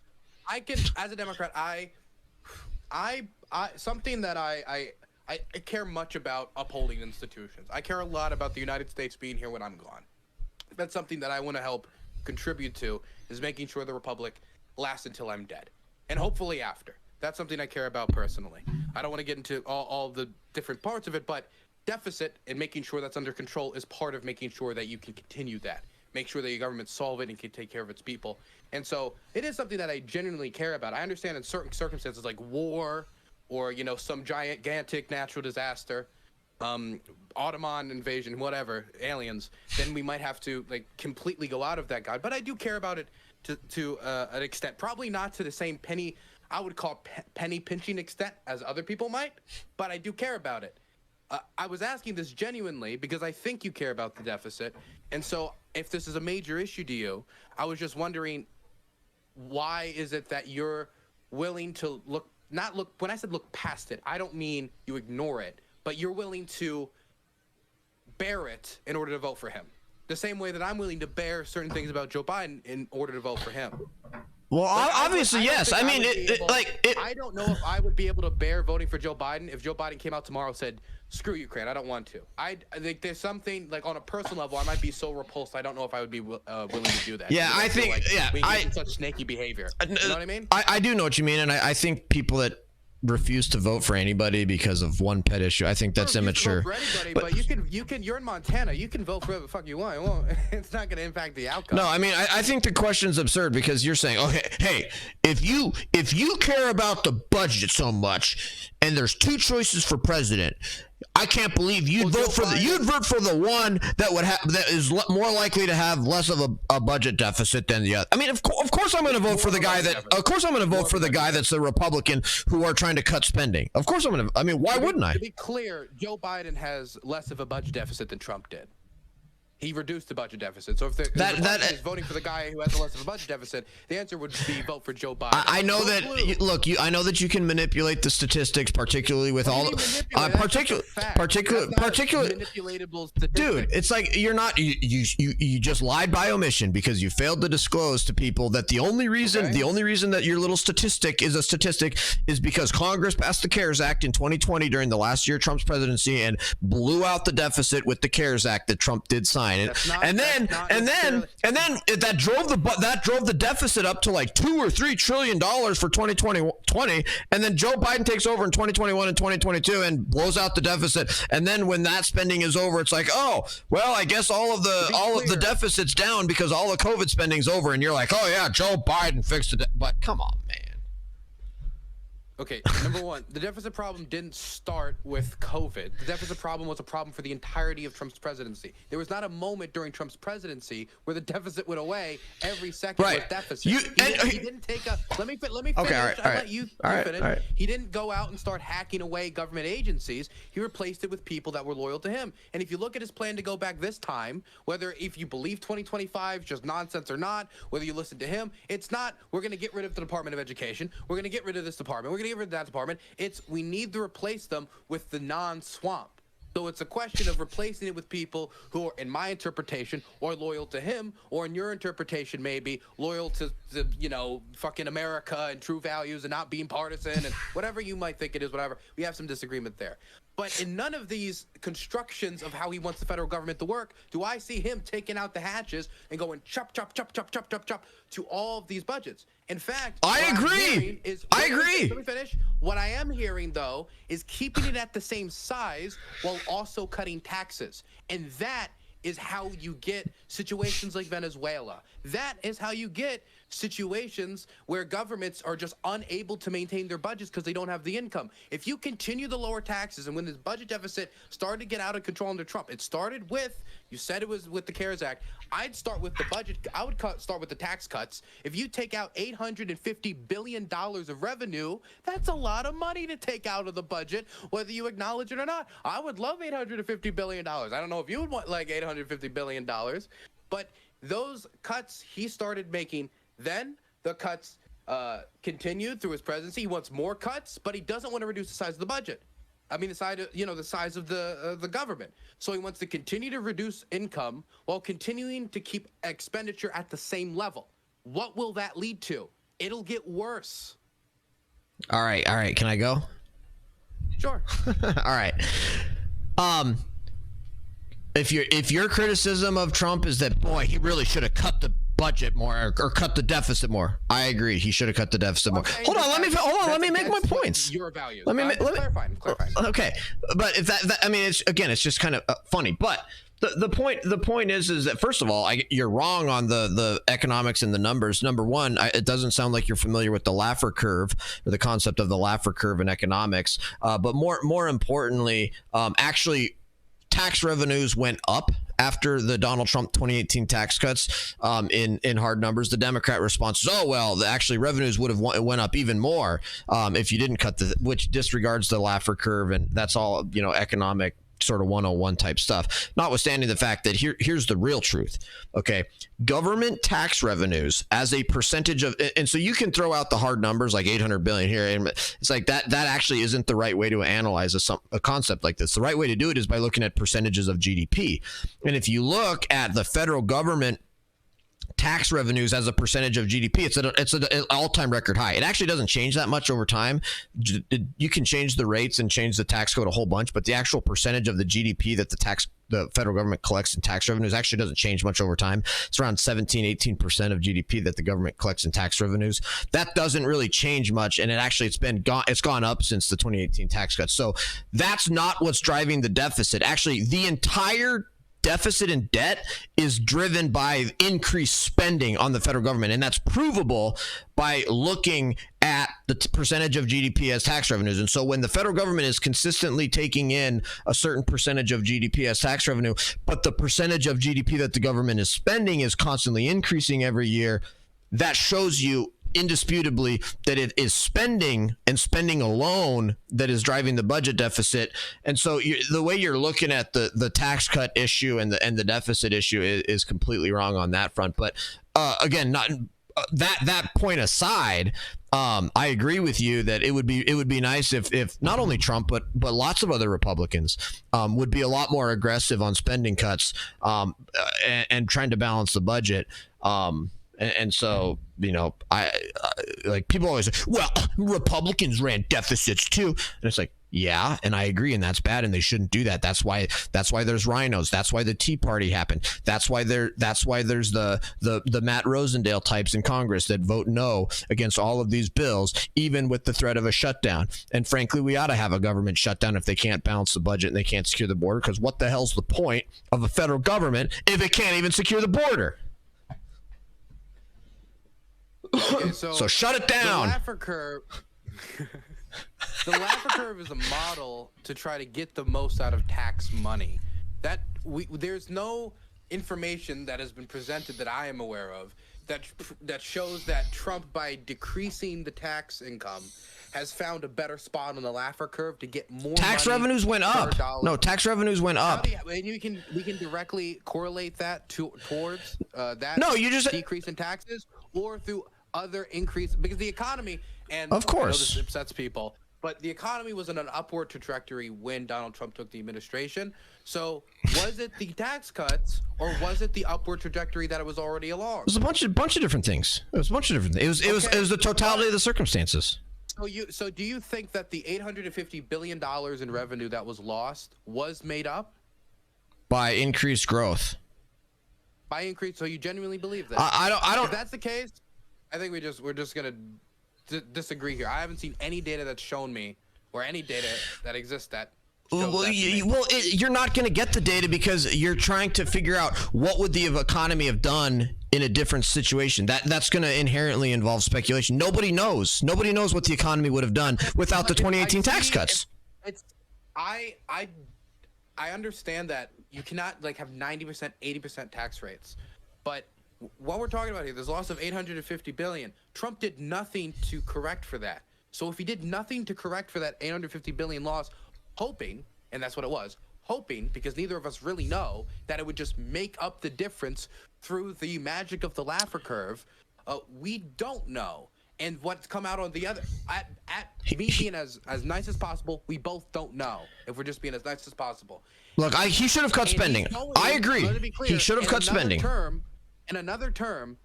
I can, as a Democrat, I something that I care much about upholding institutions. I care a lot about the United States being here when I'm gone. That's something that I want to help contribute to, is making sure the Republic lasts until I'm dead, and hopefully after. That's something I care about personally. I don't want to get into all the different parts of it, but deficit and making sure that's under control is part of making sure that you can continue that. Make sure that your government solve it and can take care of its people. And so it is something that I genuinely care about. I understand in certain circumstances like war or, some gigantic natural disaster, Ottoman invasion, whatever, aliens, then we might have to completely go out of that guide. But I do care about it to an extent, probably not to the same I would call penny pinching extent as other people might, but I do care about it. I was asking this genuinely because I think you care about the deficit. And so if this is a major issue to you, I was just wondering, why is it that you're willing to when I said look past it, I don't mean you ignore it, but you're willing to bear it in order to vote for him. The same way that I'm willing to bear certain things about Joe Biden in order to vote for him. Well, obviously, yes. I mean, I don't know if I would be able to bear voting for Joe Biden if Joe Biden came out tomorrow and said, "Screw Ukraine, I don't want to." I think there's something on a personal level, I might be so repulsed. I don't know if I would be willing to do that. Yeah, I think. Such snaky behavior. You know what I mean? I do know what you mean, and I think people that refuse to vote for anybody because of one pet issue, I think that's immature. For anybody, but you're in Montana, you can vote for whoever the fuck you want. It won't, it's not going to impact the outcome. No, I mean, I think the question's absurd because you're saying, okay, hey, if you care about the budget so much and there's two choices for president, I can't believe you'd vote for the one that is more likely to have less of a budget deficit than the other. I mean, of course I'm going to vote for the guy that's the Republican who are trying to cut spending. Of course I'm going to. I mean, why wouldn't I? To be clear, Joe Biden has less of a budget deficit than Trump did. He reduced the budget deficit. So if the is voting for the guy who has less of a budget deficit, the answer would be vote for Joe Biden. I know that. I know that you can manipulate the statistics, particularly with particular. Manipulatable statistics. Dude, it's like you're not. You just lied by omission because you failed to disclose to people that the only reason that your little statistic is a statistic is because Congress passed the CARES Act in 2020 during the last year of Trump's presidency and blew out the deficit with the CARES Act that Trump did sign. And then that drove the deficit up to like $2 or $3 trillion for 2020, and then Joe Biden takes over in 2021 and 2022 and blows out the deficit. And then when that spending is over, it's like, oh well, I guess all of the deficit's down because all the COVID spending's over, and you're like, oh yeah, Joe Biden fixed it. But come on, man. Okay, number one, the deficit problem didn't start with COVID. The deficit problem was a problem for the entirety of Trump's presidency. There was not a moment during Trump's presidency where the deficit went away. Every second was deficit. He didn't take a. Let me finish. Okay, all right. I'll let you finish. He didn't go out and start hacking away government agencies. He replaced it with people that were loyal to him. And if you look at his plan to go back this time, whether if you believe 2025 is just nonsense or not, whether you listen to him, it's not. We're going to get rid of the Department of Education. We're going to get rid of this department. We're going to get rid of that department. We need to replace them with the non-swamp. So it's a question of replacing it with people who are, in my interpretation, or loyal to him, or in your interpretation, maybe loyal to fucking America and true values and not being partisan and whatever you might think it is, whatever. We have some disagreement there. But in none of these constructions of how he wants the federal government to work do I see him taking out the hatches and going chop, chop, chop, chop, chop, chop, chop to all of these budgets. In fact, I agree. I agree. Let me finish. What I am hearing, though, is keeping it at the same size while also cutting taxes. And that is how you get situations like Venezuela. That is how you get situations where governments are just unable to maintain their budgets because they don't have the income. If you continue to lower taxes, and when this budget deficit started to get out of control under Trump, it started with, you said it was with the CARES Act. I'd start with the budget. I would start with the tax cuts. If you take out $850 billion of revenue, that's a lot of money to take out of the budget, whether you acknowledge it or not. I would love $850 billion. I don't know if you would want like $850 billion, but those cuts he started making, then the cuts continued through his presidency. He wants more cuts, but he doesn't want to reduce the size of the budget. I mean, the size of the government. So he wants to continue to reduce income while continuing to keep expenditure at the same level. What will that lead to? It'll get worse. All right. Can I go? Sure. All right. If your criticism of Trump is that, boy, he really should have cut the budget more or cut the deficit more, I agree. He should have cut the deficit more. Hold on, let me make my points. Your values. Let me clarify. Okay, but if that I mean, it's just kind of funny. But the point is that, first of all, you're wrong on the economics and the numbers. Number one, it doesn't sound like you're familiar with the Laffer curve or the concept of the Laffer curve in economics. But more importantly, actually, tax revenues went up after the Donald Trump 2018 tax cuts. In hard numbers, the Democrat response is, oh, well, actually revenues would have went up even more if you didn't cut which disregards the Laffer curve. And that's all, economic sort of 101 type stuff, notwithstanding the fact that here's the real truth. Okay. Government tax revenues as a percentage of, and so you can throw out the hard numbers like 800 billion here. And it's like that actually isn't the right way to analyze a concept like this. The right way to do it is by looking at percentages of GDP. And if you look at the federal government tax revenues as a percentage of GDP, it's an all-time record high. It actually doesn't change that much over time. You can change the rates and change the tax code a whole bunch, but the actual percentage of the GDP that the federal government collects in tax revenues actually doesn't change much over time. It's around 17-18% of GDP that the government collects in tax revenues. That doesn't really change much, and it's gone up since the 2018 tax cuts. So that's not what's driving the deficit. Actually, the entire deficit and debt is driven by increased spending on the federal government. And that's provable by looking at the percentage of GDP as tax revenues. And so when the federal government is consistently taking in a certain percentage of GDP as tax revenue, but the percentage of GDP that the government is spending is constantly increasing every year, that shows you indisputably that it is spending and spending alone that is driving the budget deficit. And so the way you're looking at the tax cut issue and the deficit issue is completely wrong on that front. But again, not that point aside, I agree with you that it would be nice if not only Trump but lots of other Republicans would be a lot more aggressive on spending cuts and trying to balance the budget. And so, I like people always say, well, Republicans ran deficits too. And it's like, yeah, and I agree. And that's bad. And they shouldn't do that. That's why there's rhinos. That's why the Tea Party happened. That's why there's the Matt Rosendale types in Congress that vote no against all of these bills, even with the threat of a shutdown. And frankly, we ought to have a government shutdown if they can't balance the budget and they can't secure the border, because what the hell's the point of a federal government if it can't even secure the border? Okay, so shut it down. The Laffer curve is a model to try to get the most out of tax money. There's no information that has been presented that I am aware of that shows that Trump, by decreasing the tax income, has found a better spot on the Laffer curve to get more tax money revenues went up. No, tax revenues went up. And we can directly correlate that towards that. No, you just decrease in taxes, or through other increase, because the economy, and of course, I know this upsets people, but the economy was in an upward trajectory when Donald Trump took the administration. So was it the tax cuts, or was it the upward trajectory that it was already along? It was a bunch of different things. It was a bunch of different things. It was the totality of the circumstances. So do you think that the $850 billion in revenue that was lost was made up by increased growth? By increase? So you genuinely believe that? I don't. If that's the case, I think we're just gonna disagree here. I haven't seen any data that's shown me, or any data that exists that. You're not going to get the data because you're trying to figure out what would the economy have done in a different situation. That's going to inherently involve speculation. Nobody knows. Nobody knows what the economy would have done without the 2018 tax cuts. I understand that you cannot like have 90%, 80% tax rates, but what we're talking about here, there's a loss of $850 billion. Trump did nothing to correct for that. So if he did nothing to correct for that $850 billion loss, hoping, and that's what it was, hoping, because neither of us really know, that it would just make up the difference through the magic of the Laffer curve, we don't know. And what's come out on the other, at me being as nice as possible, we both don't know if we're just being as nice as possible. Look, he should have cut spending. I agree. He should have cut spending. In another term,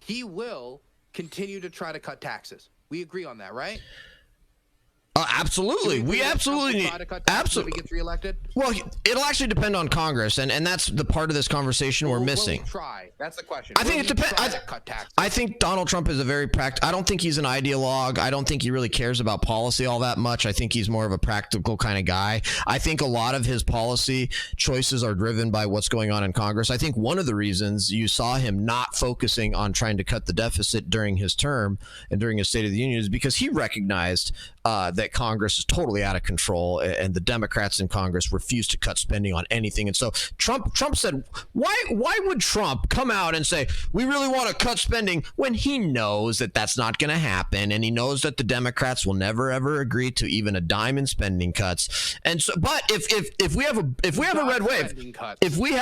he will continue to try to cut taxes. We agree on that, right? Absolutely. We absolutely need. Absolutely. If he gets reelected? Well, it'll actually depend on Congress, and that's the part of this conversation we're missing. Will he try? That's the question. I think it depends. I think Donald Trump is a very I don't think he's an ideologue. I don't think he really cares about policy all that much. I think he's more of a practical kind of guy. I think a lot of his policy choices are driven by what's going on in Congress. I think one of the reasons you saw him not focusing on trying to cut the deficit during his term and during his State of the Union is because he recognized that Congress is totally out of control, and the Democrats in Congress refuse to cut spending on anything. And so Trump said, why would Trump come out and say we really want to cut spending when he knows that that's not going to happen, and he knows that the Democrats will never ever agree to even a dime in spending cuts. And so, but if we have a red wave, if we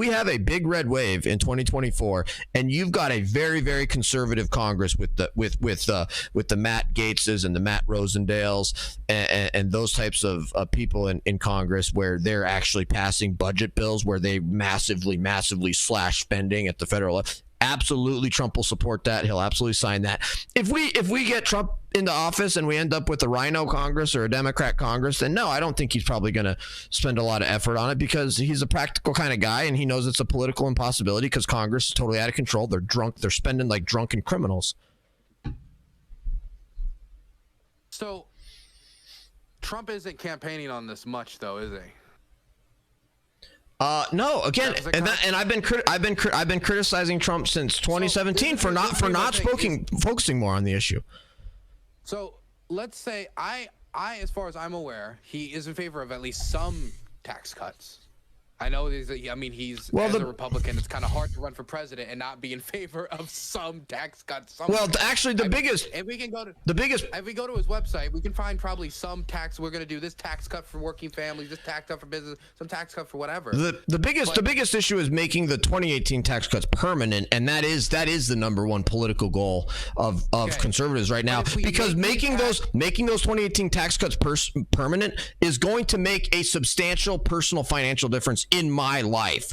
have a big red wave in 2024, and you've got a very very conservative Congress with the Matt Gaetzes and the Matt Rosendales and those types of people in Congress, where they're actually passing budget bills where they massively slash spending at the federal level, absolutely Trump will support that. He'll absolutely sign that. If we get Trump into office and we end up with a Rhino Congress or a Democrat Congress, then no, I don't think he's probably going to spend a lot of effort on it, because he's a practical kind of guy and he knows it's a political impossibility because Congress is totally out of control. They're drunk. They're spending like drunken criminals. So Trump isn't campaigning on this much, though, is he? No. Again, and I've been criticizing Trump since 2017 for not focusing more on the issue. So let's say I, as far as I'm aware, he is in favor of at least some tax cuts. I know he's as a Republican, it's kind of hard to run for president and not be in favor of some tax cuts. Well, actually, if we go to his website, we can find probably some tax. We're going to do this tax cut for working families, this tax cut for business, some tax cut for whatever. The biggest issue is making the 2018 tax cuts permanent, and that is the number one political goal of conservatives right now. Because making those 2018 tax cuts permanent is going to make a substantial personal financial difference in my life.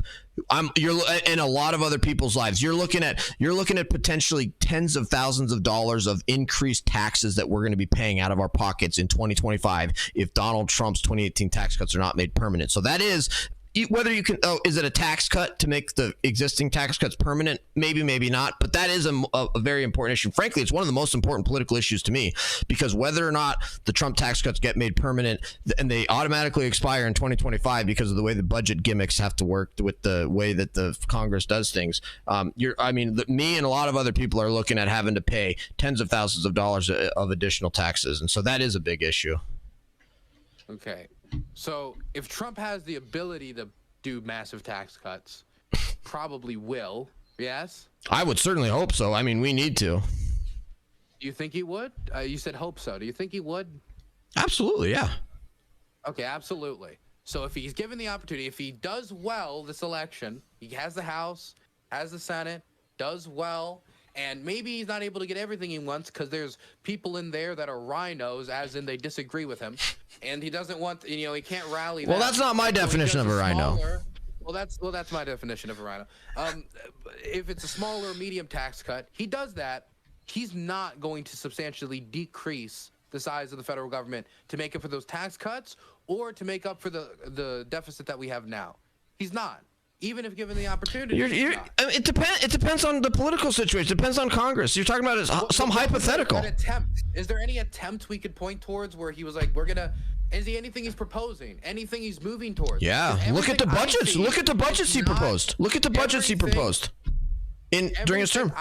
You're in a lot of other people's lives. You're looking at potentially tens of thousands of dollars of increased taxes that we're going to be paying out of our pockets in 2025 if Donald Trump's 2018 tax cuts are not made permanent. So that is, whether you can, is it a tax cut to make the existing tax cuts permanent? Maybe, maybe not. But that is a very important issue. Frankly, it's one of the most important political issues to me, because whether or not the Trump tax cuts get made permanent and they automatically expire in 2025 because of the way the budget gimmicks have to work with the way that the Congress does things. Me and a lot of other people are looking at having to pay tens of thousands of dollars of additional taxes. And so that is a big issue. Okay. So if Trump has the ability to do massive tax cuts, probably will, yes? I would certainly hope so. I mean, we need to. Do you think he would? You said hope so. Do you think he would? Absolutely, yeah. Okay, absolutely. So if he's given the opportunity, if he does well this election, he has the House, has the Senate, does well, and maybe he's not able to get everything he wants because there's people in there that are rhinos, as in they disagree with him, and he doesn't want, he can't rally. Well, that's not my definition of a rhino. Well, that's my definition of a rhino. If it's a smaller, medium tax cut, he does that, he's not going to substantially decrease the size of the federal government to make up for those tax cuts or to make up for the deficit that we have now. He's not. Even if given the opportunity. It depends on the political situation. It depends on Congress. You're talking about some hypothetical. Is there any attempt we could point towards where he was like, is he anything he's proposing? Anything he's moving towards? Yeah. Look at the budgets. Look at the budgets he proposed. Look at the budgets he proposed during his term.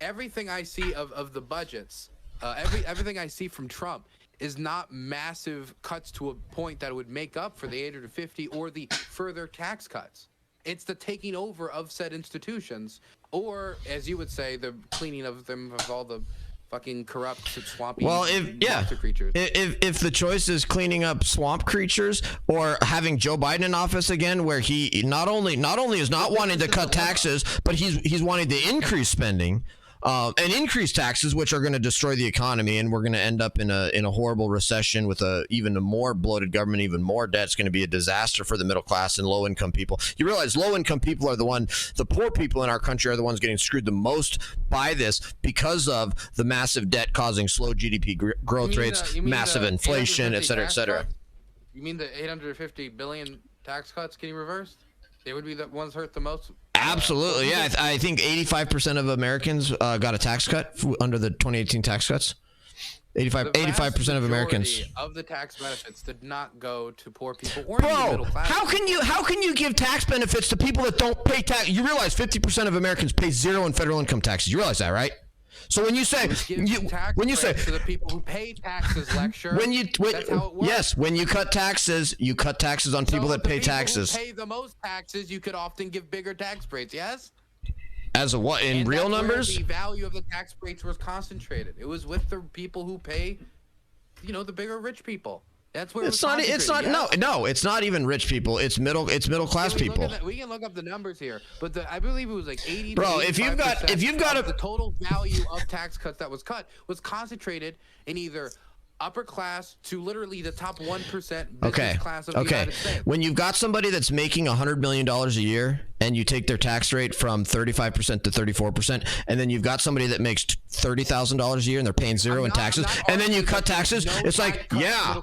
Everything I see of the budgets, everything I see from Trump is not massive cuts to a point that would make up for the 850 or the further tax cuts. It's the taking over of said institutions, or as you would say, the cleaning of them of all the fucking corrupt, swampy monster creatures. If the choice is cleaning up swamp creatures or having Joe Biden in office again, where he not only is not wanting to cut taxes, but he's wanting to increase spending. And increase taxes, which are going to destroy the economy, and we're going to end up in a horrible recession with even a more bloated government, even more debt. It's going to be a disaster for the middle class and low income people. You realize low income people are the poor people in our country are the ones getting screwed the most by this because of the massive debt causing slow GDP growth rates, massive inflation, et cetera, et cetera. You mean the 850 billion tax cuts getting reversed? They would be the ones hurt the most. Absolutely, yeah. I think 85% of Americans got a tax cut under the 2018 tax cuts. 85% of Americans of the tax benefits did not go to poor people or the middle class. How can you give tax benefits to people that don't pay tax? You realize 50% of Americans pay zero in federal income taxes. You realize that, right? So when you say to the people who pay taxes, lecture, that's how it works. Yes, when you cut taxes on people that pay taxes. Who pay the most taxes, you could often give bigger tax breaks. Yes. As a what in real numbers? The value of the tax breaks was concentrated. It was with the people who pay, the bigger rich people. That's where it's not. No, it's not even rich people. It's middle class people. We can look up the numbers here, but I believe it was like 80. Bro, if you've got the total value of tax cuts that was cut was concentrated in either upper class to literally the top 1% business class of the United States. When you've got somebody that's making $100 million a year and you take their tax rate from 35% to 34%, and then you've got somebody that makes $30,000 a year and they're paying zero in taxes, and then you cut taxes, it's like, yeah,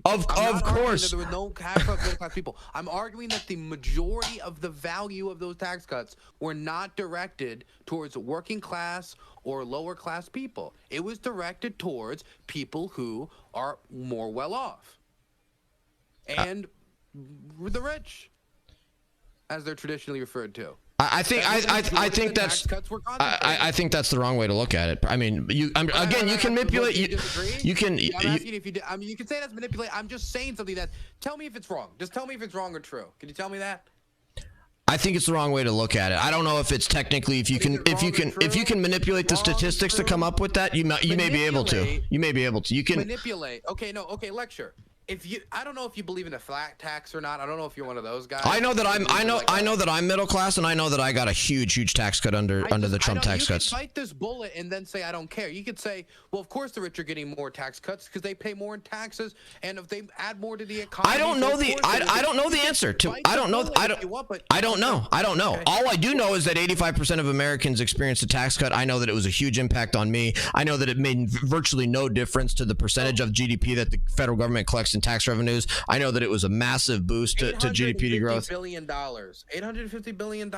of course. There were no tax cuts for middle class people. I'm arguing that the majority of the value of those tax cuts were not directed towards working class or lower class people. It was directed towards people who are more well off and the rich, as they're traditionally referred to. I think that's the wrong way to look at it. I mean, you can manipulate. You can say that's manipulate. I'm just saying something that. Tell me if it's wrong. Just tell me if it's wrong or true. Can you tell me that? I think it's the wrong way to look at it. I don't know if it's technically if you can manipulate the statistics to come up with that. You may be able to. You can manipulate. Okay, lecture. I don't know if you believe in a flat tax or not. I don't know if you're one of those guys. I know that I'm middle class, and I know that I got a huge tax cut under the Trump tax cuts. You can bite this bullet and then say I don't care. You could say, well, of course the rich are getting more tax cuts because they pay more in taxes, and if they add more to the economy. I don't know the answer to. I don't know. Okay. All I do know is that 85% of Americans experienced a tax cut. I know that it was a huge impact on me. I know that it made virtually no difference to the percentage of GDP that the federal government collects in tax revenues. I know that it was a massive boost to GDP growth. $850 billion.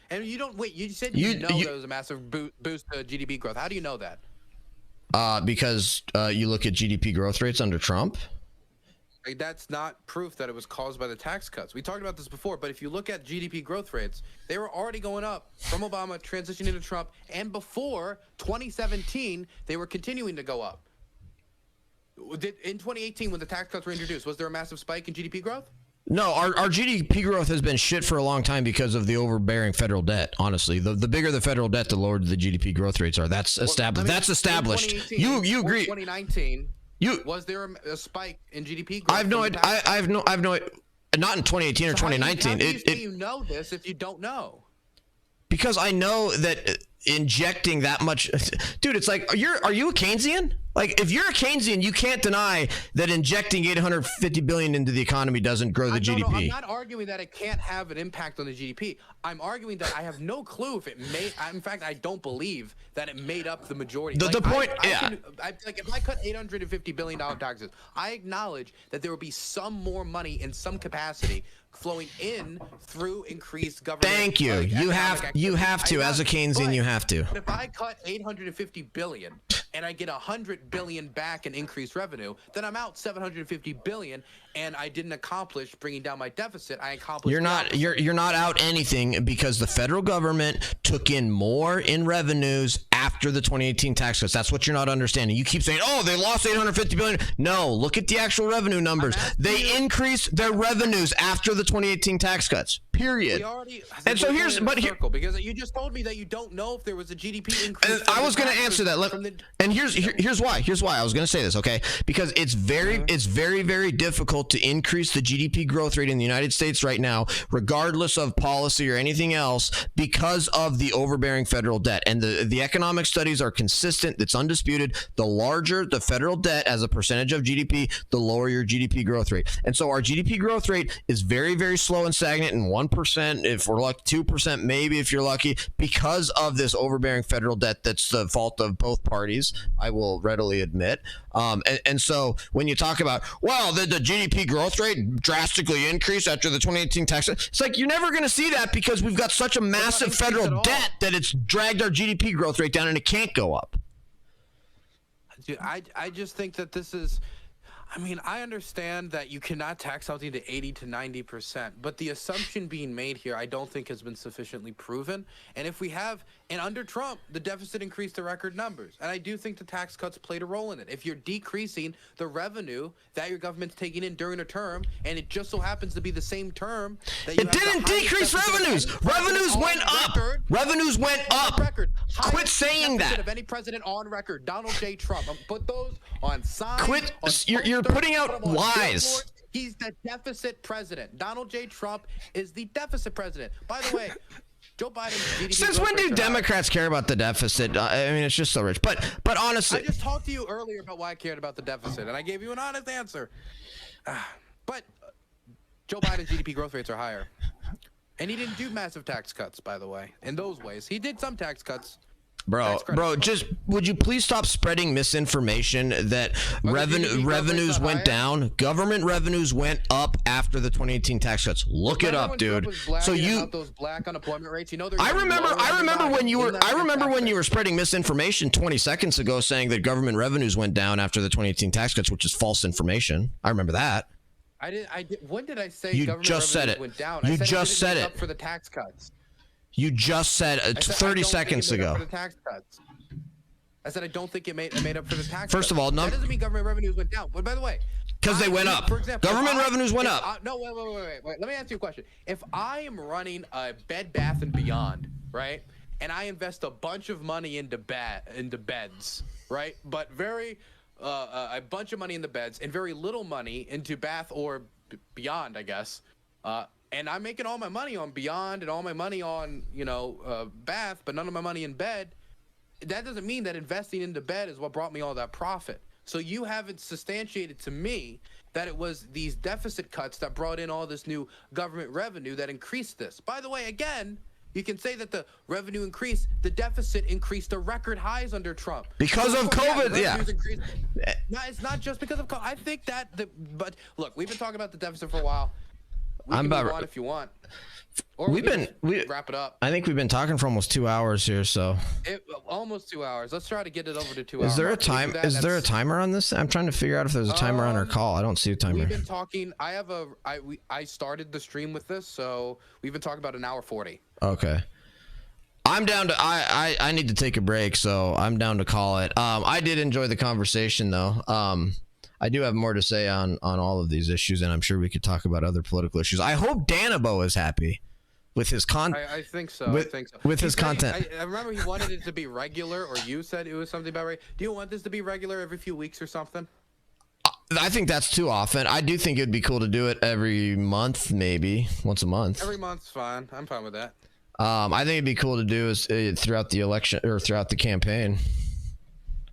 And you don't wait. You said there was a massive boost to GDP growth. How do you know that? Because you look at GDP growth rates under Trump. That's not proof that it was caused by the tax cuts. We talked about this before, but if you look at GDP growth rates, they were already going up from Obama transitioning to Trump, and before 2017, they were continuing to go up. In 2018, when the tax cuts were introduced, was there a massive spike in GDP growth? No, our GDP growth has been shit for a long time because of the overbearing federal debt. Honestly, the bigger the federal debt, the lower the GDP growth rates are. That's established. That's established. You agree? 2019. Was there a spike in GDP growth? I have no idea. Not in 2018 or 2019. How do you say you know this if you don't know? Because I know that injecting that much, dude. It's like, are you a Keynesian? Like, if you're a Keynesian, you can't deny that injecting $850 billion into the economy doesn't grow the GDP. No, I'm not arguing that it can't have an impact on the GDP. I'm arguing that I have no clue if it may. In fact, I don't believe that it made up the majority. The point, like, if I cut $850 billion taxes, I acknowledge that there will be some more money in some capacity flowing in through increased government. Thank you. You have to, as a Keynesian, you have to. If I cut $850 billion and I get $100 billion back in increased revenue, then I'm out $750 billion, and I didn't accomplish bringing down my deficit. I accomplished. You're not out anything, because the federal government took in more in revenues after the 2018 tax cuts. That's what you're not understanding. You keep saying, "Oh, they lost $850 billion." No, look at the actual revenue numbers. They increased their revenues after the 2018 tax cuts. Period. And so because you just told me that you don't know if there was a GDP increase. I was going to answer that. And here's why. Here's why I was going to say this. Okay, because it's very very difficult to increase the GDP growth rate in the United States right now, regardless of policy or anything else, because of the overbearing federal debt. And the economic studies are consistent. It's undisputed. The larger the federal debt as a percentage of GDP, the lower your GDP growth rate. And so our GDP growth rate is very very slow and stagnant, and 1%, if we're lucky, 2% maybe if you're lucky, because of this overbearing federal debt. That's the fault of both parties, I will readily admit. And so when you talk about, well, the GDP growth rate drastically increased after the 2018 tax, it's like, you're never going to see that, because we've got such a massive federal debt that it's dragged our GDP growth rate down, and it can't go up. Dude, I just think that this is, I mean, I understand that you cannot tax something to 80 to 90%, but the assumption being made here, I don't think has been sufficiently proven. And if we have, and under Trump, the deficit increased to record numbers. And I do think the tax cuts played a role in it. If you're decreasing the revenue that your government's taking in during a term, and it just so happens to be the same term that you it didn't decrease revenues. Revenues went up. Revenues went up. Quit saying that. Of any president on record, Donald J. Trump. Put those on signs. Quit. You're putting out lies. He's the deficit president. Donald J. Trump is the deficit president. By the way, Joe Biden's GDP. Since when do Democrats care about the deficit? I mean, it's just so rich. But honestly, I just talked to you earlier about why I cared about the deficit, and I gave you an honest answer. But Joe Biden's GDP growth rates are higher, and he didn't do massive tax cuts. By the way, in those ways, he did some tax cuts. Bro, just would you please stop spreading misinformation that revenues went down? Government revenues went up after the 2018 tax cuts. Look it up, dude. So those black unemployment rates, you know, I remember when you were spreading misinformation 20 seconds ago, saying that government revenues went down after the 2018 tax cuts, which is false information. I remember that. I did. When did I say you government just said it? Went down? You just said it up for the tax cuts. You just said 30 seconds ago. I said I don't think it made up for the tax. First of all, that doesn't mean government revenues went down. But by the way, because they went up. For example, government revenues went up. No, wait. Let me ask you a question. If I am running a Bed Bath and Beyond, right, and I invest a bunch of money into beds, right, but a bunch of money in the beds and very little money into Bath or Beyond, I guess. And I'm making all my money on Beyond and all my money on, Bath, but none of my money in bed. That doesn't mean that investing into bed is what brought me all that profit. So you haven't substantiated to me that it was these deficit cuts that brought in all this new government revenue that increased this. By the way, again, you can say that the revenue increased, the deficit increased to record highs under Trump. Because of COVID, yeah. No, it's not just because of COVID. I think but look, we've been talking about the deficit for a while. I'm about on if you want. Or we wrap it up. I think we've been talking for almost 2 hours here, so almost 2 hours. Let's try to get it over to 2 hours. Is there a time? Is there a timer on this? I'm trying to figure out if there's a timer on our call. I don't see a timer. We've been talking. I started the stream with this, so we've been talking about 1 hour 40. Okay. I'm down to. I need to take a break, so I'm down to call it. I did enjoy the conversation, though. I do have more to say on all of these issues, and I'm sure we could talk about other political issues. I hope Danabo is happy with his content. I think so. With his content. I remember he wanted it to be regular, or you said it was something about right. Do you want this to be regular every few weeks or something? I think that's too often. I do think it'd be cool to do it every month, maybe once a month. Every month's fine. I'm fine with that. I think it'd be cool to do is throughout the election or throughout the campaign.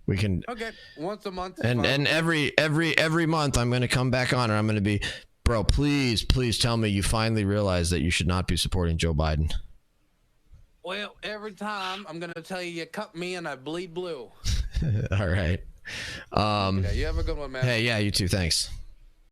We can. Okay, once a month. And every month I'm going to come back on and I'm going to be, bro, please tell me you finally realize that you should not be supporting Joe Biden. Well, every time I'm going to tell you cut me and I bleed blue. All right. Yeah, you have a good one, man. Hey, yeah, you too. Thanks.